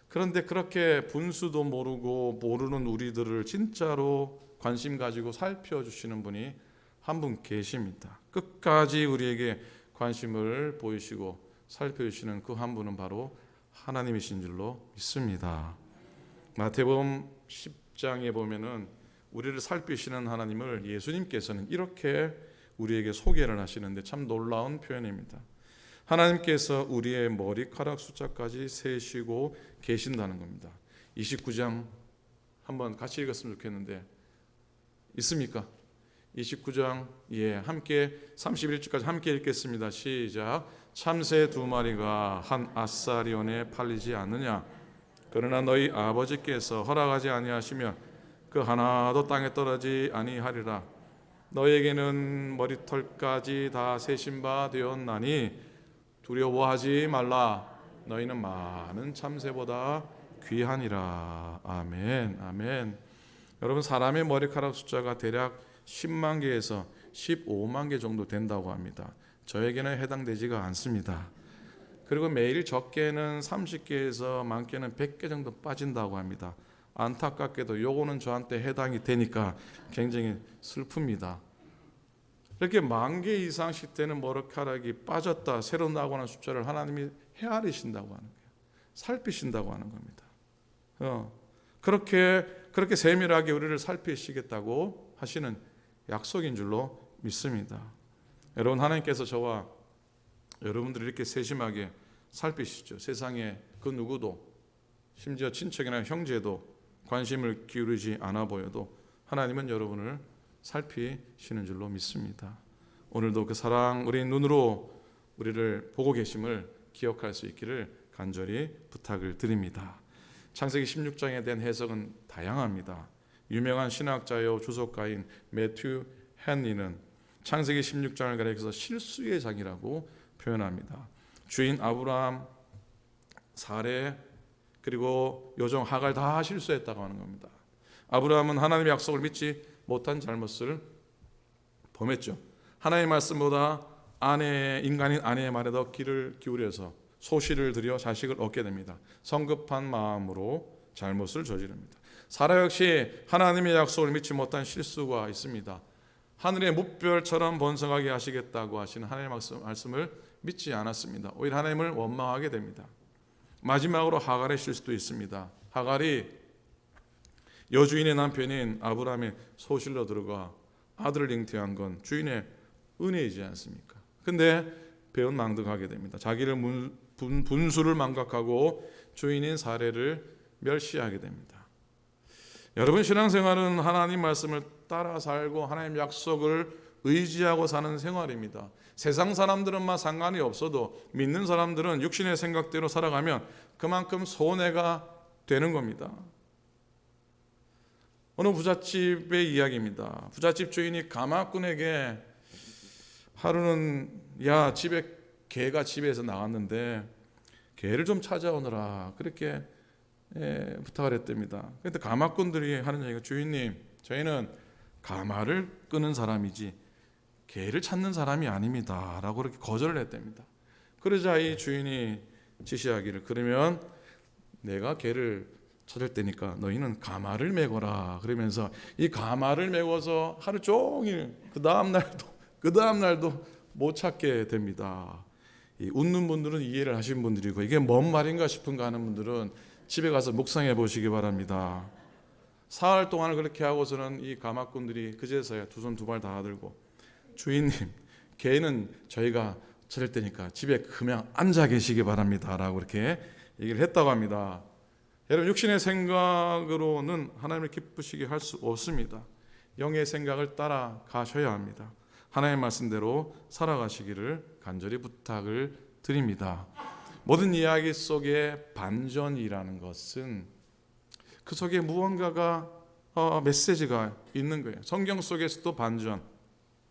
그런데 그렇게 분수도 모르고 모르는 우리들을 진짜로 관심 가지고 살펴주시는 분이 한 분 계십니다. 끝까지 우리에게 관심을 보이시고 살펴주시는 그 한 분은 바로 하나님이신 줄로 믿습니다. 마태복음 10장에 보면은 우리를 살피시는 하나님을 예수님께서는 이렇게 우리에게 소개를 하시는데 참 놀라운 표현입니다. 하나님께서 우리의 머리카락 숫자까지 세시고 계신다는 겁니다. 29장 한번 같이 읽었으면 좋겠는데 있습니까? 29장 함께 31절까지 함께 읽겠습니다. 시작. 참새 2마리가 한 아사리온에 팔리지 않느냐? 그러나 너희 아버지께서 허락하지 아니하시면 그 하나도 땅에 떨어지지 아니하리라. 너에게는 머리털까지 다 세신 바 되었나니 두려워하지 말라. 너희는 많은 참새보다 귀하니라. 아멘. 아멘. 여러분, 사람의 머리카락 숫자가 대략 10만 개에서 15만 개 정도 된다고 합니다. 저에게는 해당되지가 않습니다. 그리고 매일 적게는 30개에서 많게는 100개 정도 빠진다고 합니다. 안타깝게도 요거는 저한테 해당이 되니까 굉장히 슬픕니다. 이렇게 10,000개 이상씩 되는 머리카락이 빠졌다 새로 나고는 숫자를 하나님이 헤아리신다고 하는 거예요. 살피신다고 하는 겁니다. 그렇게 세밀하게 우리를 살피시겠다고 하시는 약속인 줄로 믿습니다. 여러분, 하나님께서 저와 여러분들을 이렇게 세심하게 살피시죠. 세상에 그 누구도, 심지어 친척이나 형제도 관심을 기울이지 않아 보여도 하나님은 여러분을 살피시는 줄로 믿습니다. 오늘도 그 사랑 어린 눈으로 우리를 보고 계심을 기억할 수 있기를 간절히 부탁을 드립니다. 창세기 16장에 대한 해석은 다양합니다. 유명한 신학자요 주석가인 매튜 헨리는 창세기 16장을 가리켜서 실수의 장이라고 표현합니다. 주인 아브라함, 사레, 그리고 요정 하갈 다 실수했다고 하는 겁니다. 아브라함은 하나님의 약속을 믿지 못한 잘못을 범했죠. 하나님의 말씀보다 인간인 아내의 말에 더 귀를 기울여서 소시를 들여 자식을 얻게 됩니다. 성급한 마음으로 잘못을 저지릅니다. 사라 역시 하나님의 약속을 믿지 못한 실수가 있습니다. 하늘의 뭇별처럼 번성하게 하시겠다고 하시는 하나님의 말씀을 믿지 않았습니다. 오히려 하나님을 원망하게 됩니다. 마지막으로 하갈의 실수도 있습니다. 하갈이 여주인의 남편인 아브라함의 소실로 들어가 아들을 잉태한 건 주인의 은혜이지 않습니까? 근데 배은망덕하게 됩니다. 자기를 분수를 망각하고 주인인 사례를 멸시하게 됩니다. 여러분, 신앙생활은 하나님 말씀을 따라 살고 하나님 약속을 의지하고 사는 생활입니다. 세상 사람들은만 상관이 없어도 믿는 사람들은 육신의 생각대로 살아가면 그만큼 손해가 되는 겁니다. 어느 부잣집의 이야기입니다. 부잣집 주인이 가마꾼에게 하루는 야, 집에 개가 집에서 나왔는데 개를 좀 찾아오너라 그렇게 부탁을 했답니다. 그런데 가마꾼들이 하는 얘기가 주인님, 저희는 가마를 끄는 사람이지 개를 찾는 사람이 아닙니다 라고 그렇게 거절을 했답니다. 그러자 이 주인이 지시하기를, 그러면 내가 개를 찾을 때니까 너희는 가마를 메거라 그러면서 이 가마를 메고서 하루 종일 그 다음 날도 못 찾게 됩니다. 이 웃는 분들은 이해를 하신 분들이고 이게 뭔 말인가 싶은가 하는 분들은 집에 가서 묵상해 보시기 바랍니다. 사흘 동안을 그렇게 하고서는 이 가마꾼들이 그제서야 두 손 두 발 다 들고, 주인님, 개는 저희가 찾을 테니까 집에 그냥 앉아 계시기 바랍니다 라고 이렇게 얘기를 했다고 합니다. 여러분, 육신의 생각으로는 하나님을 기쁘시게 할 수 없습니다. 영의 생각을 따라 가셔야 합니다. 하나님의 말씀대로 살아가시기를 간절히 부탁을 드립니다. 모든 이야기 속에 반전이라는 것은 그 속에 무언가가 메시지가 있는 거예요. 성경 속에서도 반전,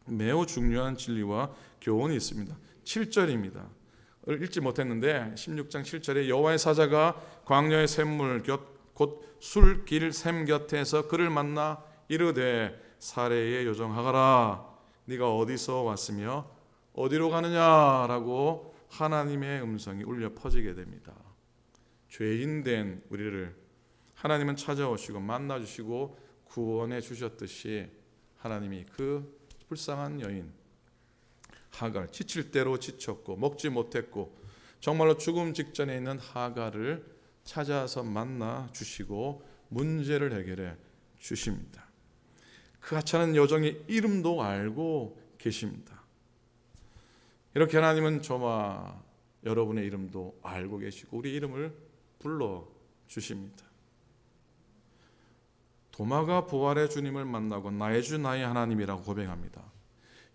매우 중요한 진리와 교훈이 있습니다. 7절입니다. 읽지 못했는데 16장 7절에 여호와의 사자가 광야의 샘물 곧 술길 샘 곁에서 그를 만나 이르되 사레의 요정 하갈아 네가 어디서 왔으며 어디로 가느냐라고 하나님의 음성이 울려 퍼지게 됩니다. 죄인된 우리를 하나님은 찾아오시고 만나주시고 구원해 주셨듯이 하나님이 그 불쌍한 여인 하갈, 지칠 대로 지쳤고 먹지 못했고 정말로 죽음 직전에 있는 하갈을 찾아서 만나 주시고 문제를 해결해 주십니다. 그 하찮은 여정의 이름도 알고 계십니다. 이렇게 하나님은 저와 여러분의 이름도 알고 계시고 우리 이름을 불러 주십니다. 도마가 부활의 주님을 만나고 나의 주 나의 하나님이라고 고백합니다.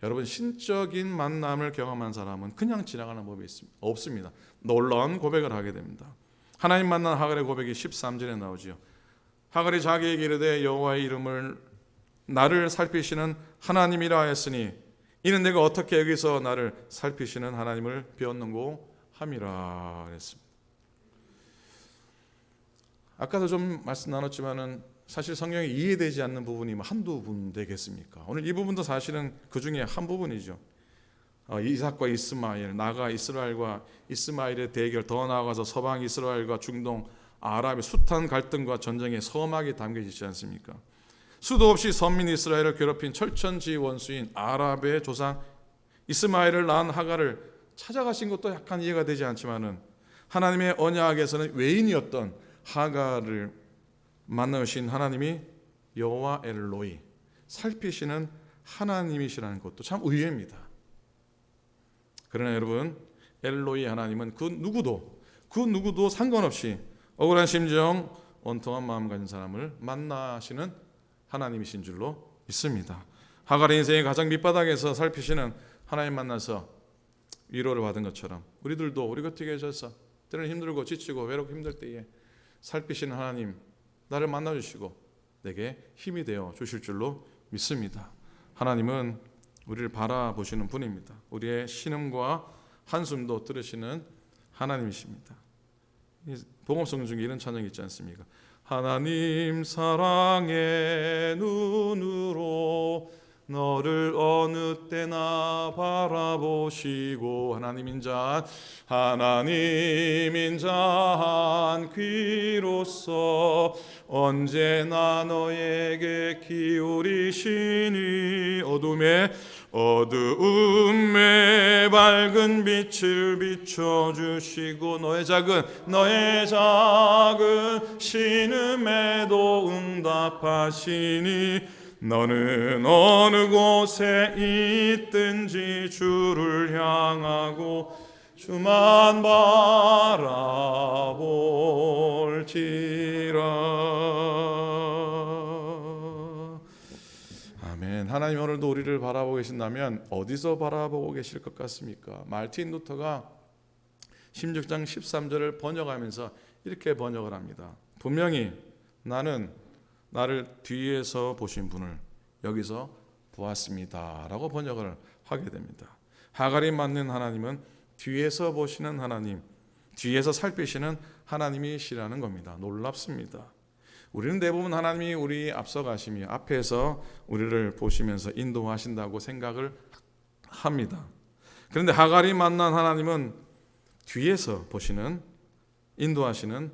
여러분, 신적인 만남을 경험한 사람은 그냥 지나가는 법이 없습니다. 놀라운 고백을 하게 됩니다. 하나님 만난 하갈의 고백이 13절에 나오지요. 하갈이 자기에게 이르되 여호와의 이름을 나를 살피시는 하나님이라 했으니 이는 내가 어떻게 여기서 나를 살피시는 하나님을 배웠는고 함이라 했습니다. 아까도 좀 말씀 나눴지만은 사실 성경에 이해되지 않는 부분이 한두 분 되겠습니까? 오늘 이 부분도 사실은 그 중에 한 부분이죠. 이삭과 이스마엘, 나가 이스라엘과 이스마엘의 대결, 더 나아가서 서방 이스라엘과 중동 아랍의 숱한 갈등과 전쟁의 서막이 담겨지지 않습니까? 수도 없이 선민 이스라엘을 괴롭힌 철천지 원수인 아랍의 조상 이스마엘을 낳은 하갈을 찾아가신 것도 약간 이해가 되지 않지만은 하나님의 언약에서는 외인이었던 하갈을 만나신 하나님이 여호와 엘로이, 살피시는 하나님이시라는 것도 참 의외입니다. 그러나 여러분, 엘로이 하나님은 그 누구도 상관없이 억울한 심정, 원통한 마음 가진 사람을 만나시는 하나님이신 줄로 믿습니다. 하갈의 인생의 가장 밑바닥에서 살피시는 하나님 만나서 위로를 받은 것처럼 우리들도 우리 곁에 계셔서 때로는 힘들고 지치고 외롭고 힘들 때에 살피시는 하나님 나를 만나주시고 내게 힘이 되어 주실 줄로 믿습니다. 하나님은 우리를 바라보시는 분입니다. 우리의 신음과 한숨도 들으시는 하나님이십니다. 복음성 중에 이런 찬양이 있지 않습니까? 하나님 사랑의 눈으로 너를 어느 때나 바라보시고 하나님 인자한 귀로서 언제나 너에게 기울이시니 어두움에 밝은 빛을 비춰주시고 너의 작은 신음에도 응답하시니 너는 어느 곳에 있든지 주를 향하고 주만 바라볼지라. 아멘. 하나님 오늘도 우리를 바라보고 계신다면 어디서 바라보고 계실 것 같습니까? 말틴 루터가 16장 13절을 번역하면서 이렇게 번역을 합니다. 분명히 나는 나를 뒤에서 보신 분을 여기서 보았습니다 라고 번역을 하게 됩니다. 하갈이 맞는 하나님은 뒤에서 보시는 하나님, 뒤에서 살피시는 하나님이시라는 겁니다. 놀랍습니다. 우리는 대부분 하나님이 우리 앞서가시며 앞에서 우리를 보시면서 인도하신다고 생각을 합니다. 그런데 하갈이 만난 하나님은 뒤에서 보시는, 인도하시는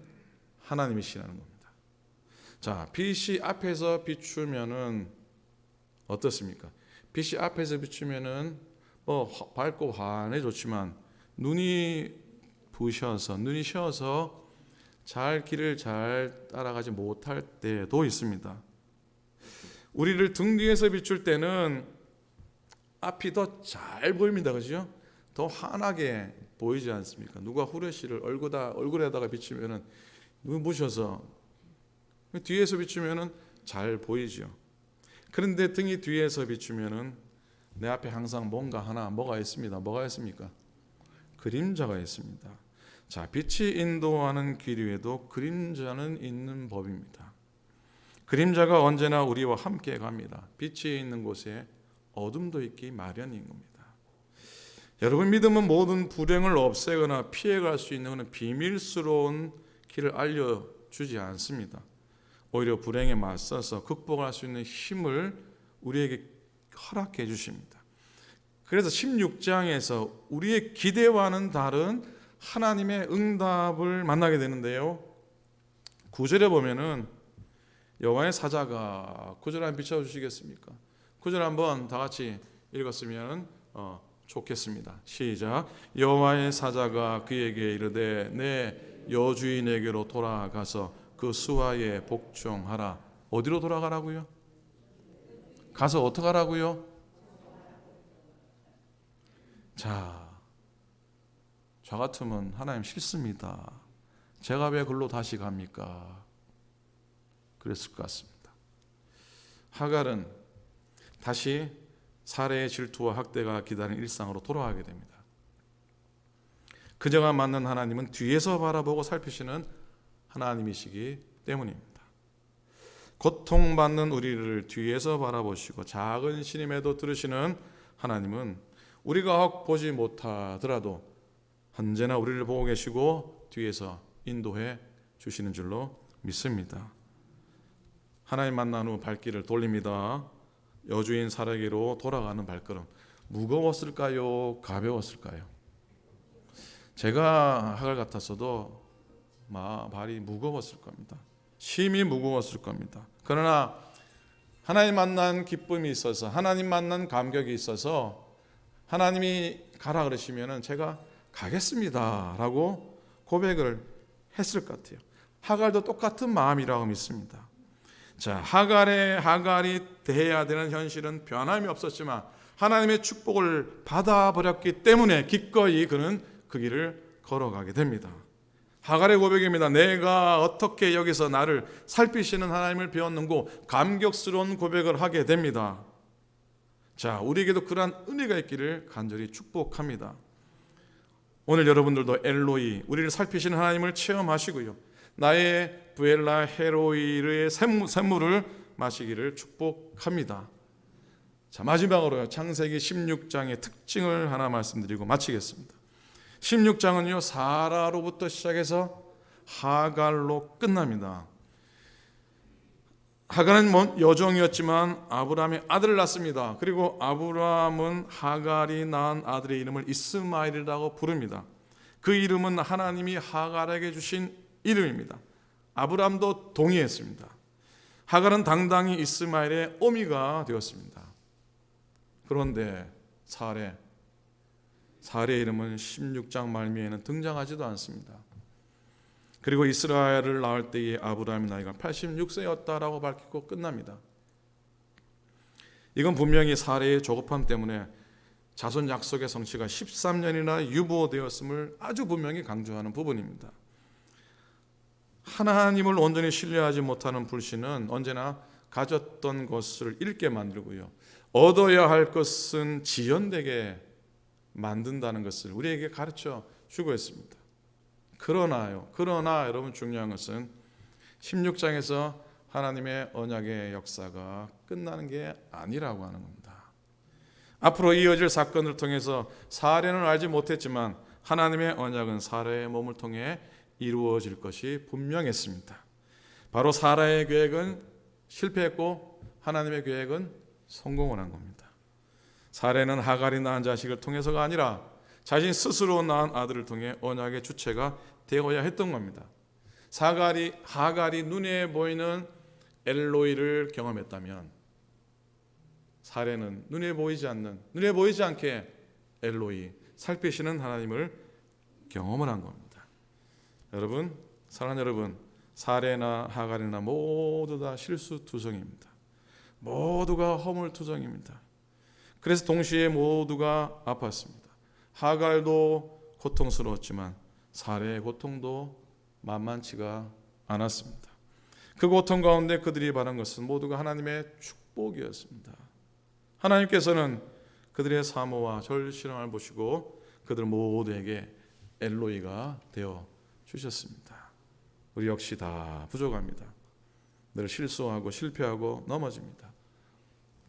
하나님이시라는 겁니다. 자, 빛이 앞에서 비추면은 어떻습니까? 빛이 앞에서 비추면은 밝고 환해 좋지만 눈이 쉬어서 길을 잘 따라가지 못할 때도 있습니다. 우리를 등 뒤에서 비출 때는 앞이 더 잘 보입니다, 그죠? 더 환하게 보이지 않습니까? 누가 후레쉬를 얼굴에다가 비추면은 눈부셔서 뒤에서 비추면은 잘 보이죠. 그런데 등이 뒤에서 비추면은 내 앞에 항상 뭐가 있습니다. 뭐가 있습니까? 그림자가 있습니다. 자, 빛이 인도하는 길 위에도 그림자는 있는 법입니다. 그림자가 언제나 우리와 함께 갑니다. 빛이 있는 곳에 어둠도 있기 마련인 겁니다. 여러분, 믿음은 모든 불행을 없애거나 피해갈 수 있는 비밀스러운 길을 알려주지 않습니다. 오히려 불행에 맞서서 극복할 수 있는 힘을 우리에게 허락해 주십니다. 그래서 16장에서 우리의 기대와는 다른 하나님의 응답을 만나게 되는데요. 9절에 보면은 여호와의 사자가 9절 한번 비춰주시겠습니까? 9절 한번 다 같이 읽었으면 좋겠습니다. 시작. 여호와의 사자가 그에게 이르되 내 여주인에게로 돌아가서 그 수하에 복종하라. 어디로 돌아가라고요? 가서 어떻게 하라고요? 자, 저 같으면 하나님 싫습니다. 제가 왜 글로 다시 갑니까? 그랬을 것 같습니다. 하갈은 다시 살해의 질투와 학대가 기다리는 일상으로 돌아가게 됩니다. 그녀가 만난 하나님은 뒤에서 바라보고 살피시는 하나님이시기 때문입니다. 고통받는 우리를 뒤에서 바라보시고 작은 신임에도 들으시는 하나님은 우리가 혹 보지 못하더라도 언제나 우리를 보고 계시고 뒤에서 인도해 주시는 줄로 믿습니다. 하나님 만난 후 발길을 돌립니다. 여주인 사라기로 돌아가는 발걸음. 무거웠을까요? 가벼웠을까요? 제가 하갈 같았어도 발이 무거웠을 겁니다. 심히 무거웠을 겁니다. 그러나 하나님 만난 기쁨이 있어서, 하나님 만난 감격이 있어서 하나님이 가라 그러시면은 제가 가겠습니다 라고 고백을 했을 것 같아요. 하갈도 똑같은 마음이라고 믿습니다. 자, 하갈이 대해야 되는 현실은 변함이 없었지만 하나님의 축복을 받아버렸기 때문에 기꺼이 그는 그 길을 걸어가게 됩니다. 하갈의 고백입니다. 내가 어떻게 여기서 나를 살피시는 하나님을 배웠는고, 감격스러운 고백을 하게 됩니다. 자, 우리에게도 그러한 은혜가 있기를 간절히 축복합니다. 오늘 여러분들도 엘로이, 우리를 살피시는 하나님을 체험하시고요, 나의 부엘라 헤로이의 샘물을 마시기를 축복합니다. 자, 마지막으로 창세기 16장의 특징을 하나 말씀드리고 마치겠습니다. 16장은요, 사라로부터 시작해서 하갈로 끝납니다. 하갈은 여종이었지만 아브라함의 아들을 낳습니다. 그리고 아브라함은 하갈이 낳은 아들의 이름을 이스마엘이라고 부릅니다. 그 이름은 하나님이 하갈에게 주신 이름입니다. 아브라함도 동의했습니다. 하갈은 당당히 이스마엘의 어미가 되었습니다. 그런데 사레의 이름은 16장 말미에는 등장하지도 않습니다. 그리고 이스라엘을 낳을 때의 아브라함의 나이가 86세였다라고 밝히고 끝납니다. 이건 분명히 사레의 조급함 때문에 자손 약속의 성취가 13년이나 유보되었음을 아주 분명히 강조하는 부분입니다. 하나님을 온전히 신뢰하지 못하는 불신은 언제나 가졌던 것을 잃게 만들고요, 얻어야 할 것은 지연되게 만든다는 것을 우리에게 가르쳐 주고 있습니다. 그러나 여러분, 중요한 것은 16장에서 하나님의 언약의 역사가 끝나는 게 아니라고 하는 겁니다. 앞으로 이어질 사건을 통해서 사례는 알지 못했지만 하나님의 언약은 사라의 몸을 통해 이루어질 것이 분명했습니다. 바로 사라의 계획은 실패했고 하나님의 계획은 성공을 한 겁니다. 사라는 하갈이 낳은 자식을 통해서가 아니라 자신 스스로 낳은 아들을 통해 언약의 주체가 되어야 했던 겁니다. 하갈이 눈에 보이는 엘로이를 경험했다면 사라는 눈에 보이지 않게 엘로이, 살피시는 하나님을 경험을 한 겁니다. 여러분, 사랑하는 여러분, 사라나 하갈이나 모두 다 실수투성입니다. 모두가 허물투성입니다. 그래서 동시에 모두가 아팠습니다. 하갈도 고통스러웠지만 사라의 고통도 만만치가 않았습니다. 그 고통 가운데 그들이 바란 것은 모두가 하나님의 축복이었습니다. 하나님께서는 그들의 사모와 절실함을 보시고 그들 모두에게 엘로이가 되어 주셨습니다. 우리 역시 다 부족합니다. 늘 실수하고 실패하고 넘어집니다.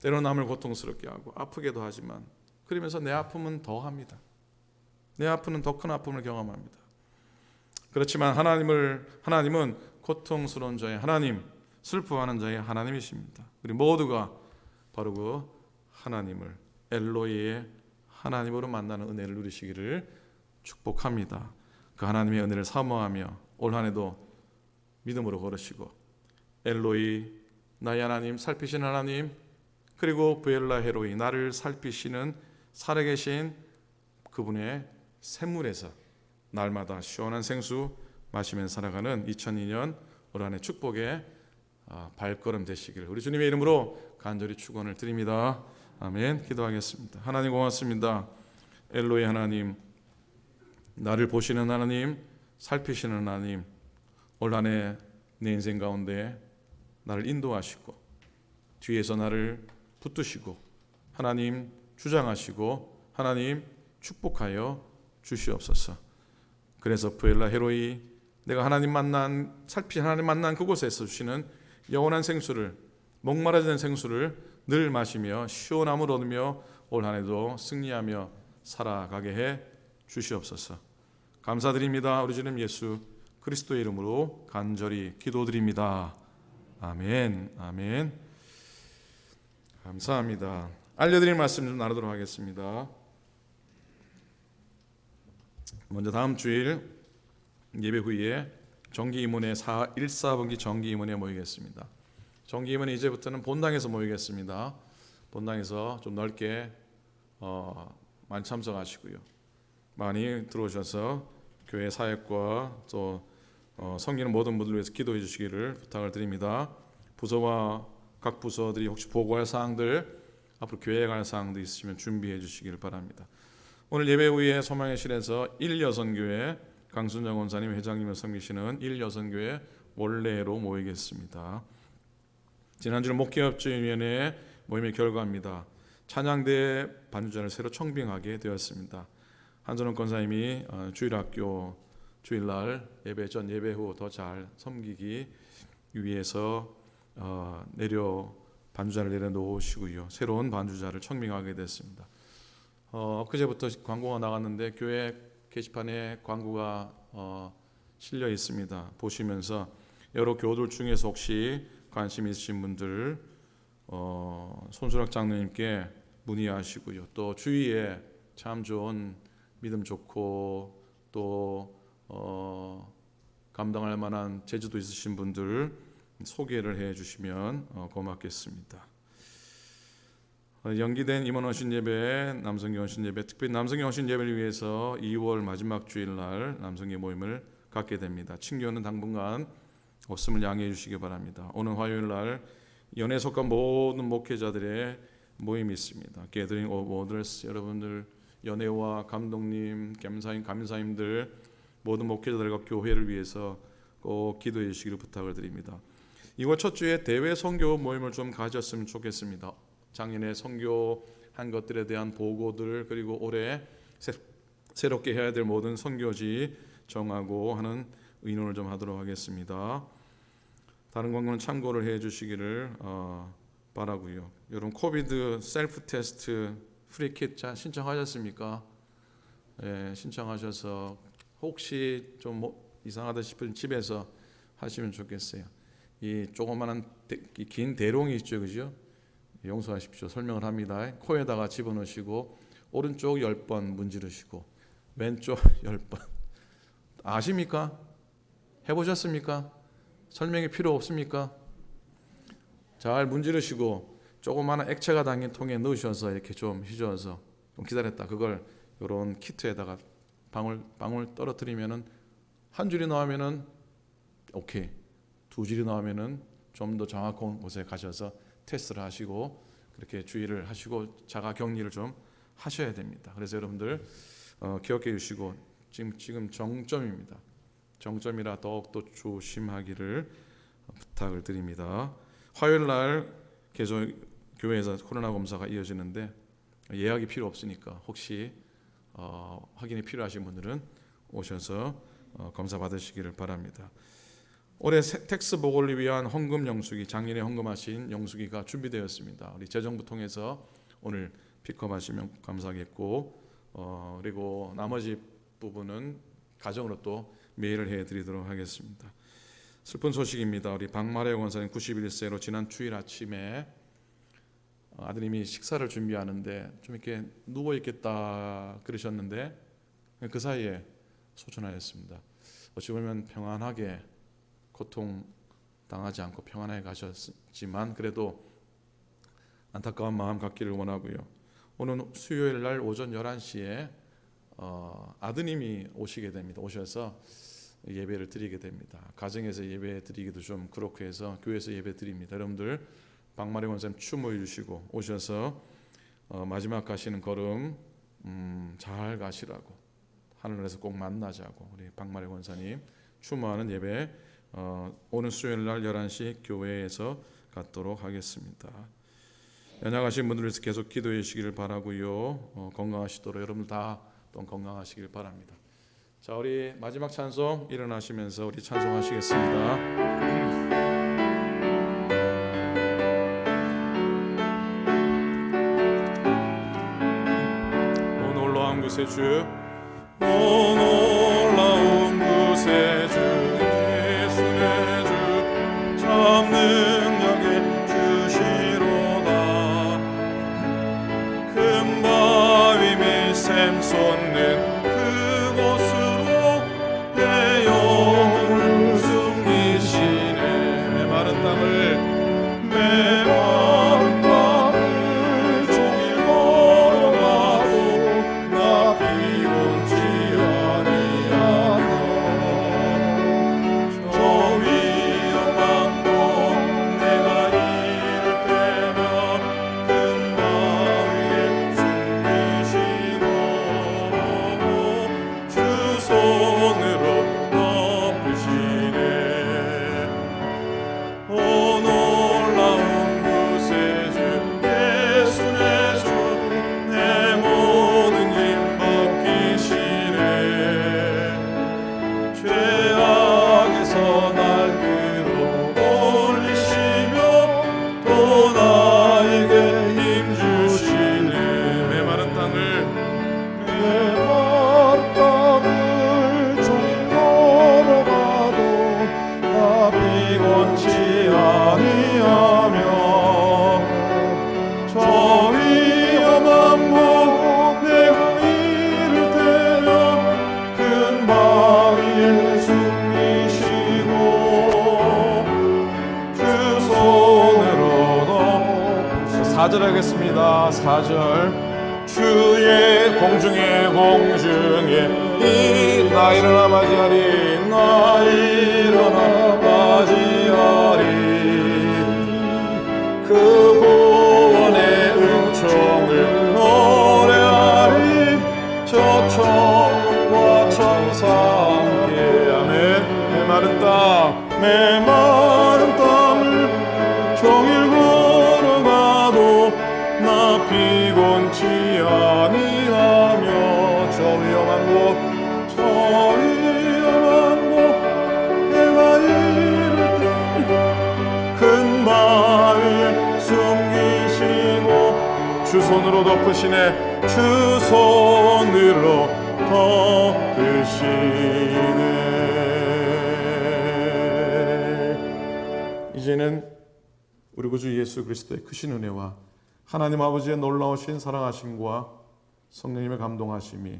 때로 남을 고통스럽게 하고 아프게도 하지만 그러면서 내 아픔은 더합니다. 내 아픔은 더 큰 아픔을 경험합니다. 그렇지만 하나님은 고통스러운 자의 하나님, 슬퍼하는 자의 하나님이십니다. 우리 모두가 바로 그 하나님을 엘로이의 하나님으로 만나는 은혜를 누리시기를 축복합니다. 그 하나님의 은혜를 사모하며 올 한 해도 믿음으로 걸으시고 엘로이, 나의 하나님, 살피시는 하나님, 그리고 부엘라 헤로이, 나를 살피시는 살아계신 그분의 샘물에서 날마다 시원한 생수 마시면서 살아가는 2002년 올 한 해 축복의 발걸음 되시기를 우리 주님의 이름으로 간절히 축원을 드립니다. 아멘. 기도하겠습니다. 하나님 고맙습니다. 엘로이 하나님, 나를 보시는 하나님, 살피시는 하나님, 올 한 해 내 인생 가운데 나를 인도하시고 뒤에서 나를 붙드시고 하나님 주장하시고 하나님 축복하여 주시옵소서. 그래서 부엘라 헤로이, 내가 하나님 만난 그곳에서 주시는 영원한 생수를, 목마르는 생수를 늘 마시며 시원함을 얻으며 올 한 해도 승리하며 살아가게 해 주시옵소서. 감사드립니다. 우리 주님 예수 그리스도의 이름으로 간절히 기도드립니다. 아멘. 아멘. 감사합니다. 알려드릴 말씀 좀 나누도록 하겠습니다. 먼저 다음 주일 예배 후에 정기 임원회 1, 4분기 정기 임원회 모이겠습니다. 정기임은 이제부터는 본당에서 모이겠습니다. 본당에서 좀 넓게 많이 참석하시고요. 많이 들어오셔서 교회 사역과 또 섬기는 모든 분들 위해서 기도해 주시기를 부탁을 드립니다. 부서와 각 부서들이 혹시 보고할 사항들, 앞으로 교회에 갈 사항도 있으시면 준비해 주시기를 바랍니다. 오늘 예배 후에 소망의 실에서 1여선교회 강순정 원사님 회장님을 섬기시는 1여선교회 원래로 모이겠습니다. 지난주는 목회협조위원회 모임의 결과입니다. 찬양대 반주자를 새로 청빙하게 되었습니다. 한전원 권사님이 주일학교 주일날 예배 전 예배 후 더 잘 섬기기 위해서 반주자를 내려놓으시고요. 새로운 반주자를 청빙하게 됐습니다. 엊그제부터 광고가 나갔는데 교회 게시판에 광고가 실려 있습니다. 보시면서 여러 교우들 중에서 혹시 관심 있으신 분들 손수락 장로님께 문의하시고요. 또 주위에 참 좋은 믿음 좋고 또 감당할 만한 재주도 있으신 분들 소개를 해주시면 고맙겠습니다. 연기된 임원 헌신 예배, 남성교 헌신 예배, 특별히 남성교 헌신 예배를 위해서 2월 마지막 주일날 남성교 모임을 갖게 됩니다. 친교는 당분간 없음을 양해해 주시기 바랍니다. 오늘 화요일날 연에 속한 모든 목회자들의 모임이 있습니다. Gathering of Others, 여러분들 연애와 감독님, 감사님들 모든 목회자들과 교회를 위해서 꼭 기도해 주시기를 부탁을 드립니다. 2월 첫 주에 대외 선교 모임을 좀 가졌으면 좋겠습니다. 작년에 선교한 것들에 대한 보고들, 그리고 올해 새롭게 해야 될 모든 선교지 정하고 하는 의논을 좀 하도록 하겠습니다. 다른 광고는 참고를 해 주시기를 바라고요. 여러분 코비드 셀프 테스트 프리킷 신청하셨습니까? 예, 신청하셔서 혹시 좀 이상하다 싶으면 집에서 하시면 좋겠어요. 이 조그마한 긴 대롱이 있죠, 그죠? 용서하십시오. 설명을 합니다. 코에다가 집어넣으시고 오른쪽 10번 문지르시고 왼쪽 10번. 아십니까? 해보셨습니까? 설명이 필요 없습니까? 잘 문지르시고 조그마한 액체가 담긴 통에 넣으셔서 이렇게 좀 휘저어서 좀 기다렸다. 그걸 이런 키트에다가 방울 떨어뜨리면은 한 줄이 나오면은 오케이, 두 줄이 나오면은 좀 더 정확한 곳에 가셔서 테스트를 하시고 그렇게 주의를 하시고 자가 격리를 좀 하셔야 됩니다. 그래서 여러분들 기억해 주시고 지금 정점입니다. 정점이라 더욱더 조심하기를 부탁을 드립니다. 화요일 날 계속 교회에서 코로나 검사가 이어지는데 예약이 필요 없으니까 혹시 확인이 필요하신 분들은 오셔서 검사 받으시기를 바랍니다. 올해 텍스 보고를 위한 헌금 영수기, 작년에 헌금하신 영수기가 준비되었습니다. 우리 재정부 통해서 오늘 픽업하시면 감사하겠고 그리고 나머지 부분은 가정으로 또 메일을 해드리도록 하겠습니다. 슬픈 소식입니다. 우리 박마래 권사님 91세로 지난 주일 아침에 아드님이 식사를 준비하는데 좀 이렇게 누워 있겠다 그러셨는데 그 사이에 소천하였습니다. 어찌 보면 평안하게 고통 당하지 않고 평안하게 가셨지만 그래도 안타까운 마음 갖기를 원하고요. 오늘 수요일 날 오전 11시에 아드님이 오시게 됩니다. 오셔서 예배를 드리게 됩니다. 가정에서 예배 드리기도 좀 그렇고 해서 교회에서 예배 드립니다. 여러분들 박마리 원사님 추모해 주시고 오셔서 마지막 가시는 걸음 잘 가시라고 하늘에서 꼭 만나자고 우리 박마리 원사님 추모하는 예배 오늘 수요일 날 11시 교회에서 갖도록 하겠습니다. 연약하신 분들 위해서 계속 기도해 주시기를 바라고요. 건강하시도록 여러분 다 또 건강하시길 바랍니다. 자, 우리 마지막 찬송 일어나시면서 우리 찬송하시겠습니다. 오 놀라운 구세주, 오 놀라운 구세주, 예수의 주, 참 능력의 주시로다. 큰 바위 밀샘 솟는 그곳으로 내 영혼을 숨기시네. 메마른 땅을 4절 하겠습니다. 4절. 주의 공중에 이 나 일어나 맞이하리 나 일어나 맞이하리 그 구원의 은총을 노래하리 저 천과 천사 함께 아멘. 내 마른 땅을 종일 걸어가도 나 피곤치 아니하며 저 위험한 곳 해가 이를 때 큰 바위에 숨기시고 주 손으로 덮으시네 주 손으로 덮으시네. 이제는 우리 구주 예수 그리스도의 크신 은혜와 하나님 아버지의 놀라우신 사랑하심과 성령님의 감동하심이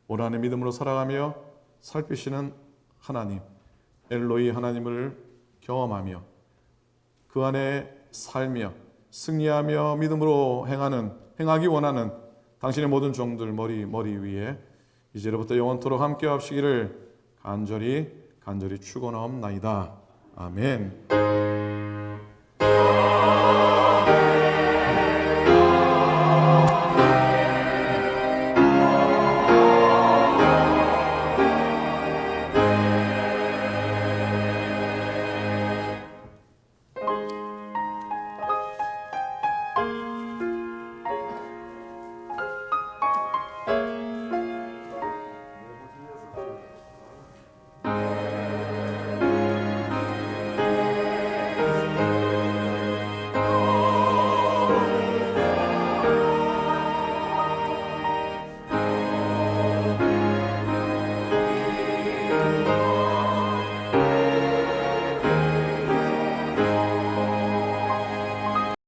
올 한해 믿음으로 살아가며 살피시는 하나님 엘로이 하나님을 경험하며 그 안에 살며 승리하며 믿음으로 행하기 원하는 당신의 모든 종들 머리 위에 이제로부터 영원토록 함께 하시기를 간절히 축원하옵나이다. 아멘.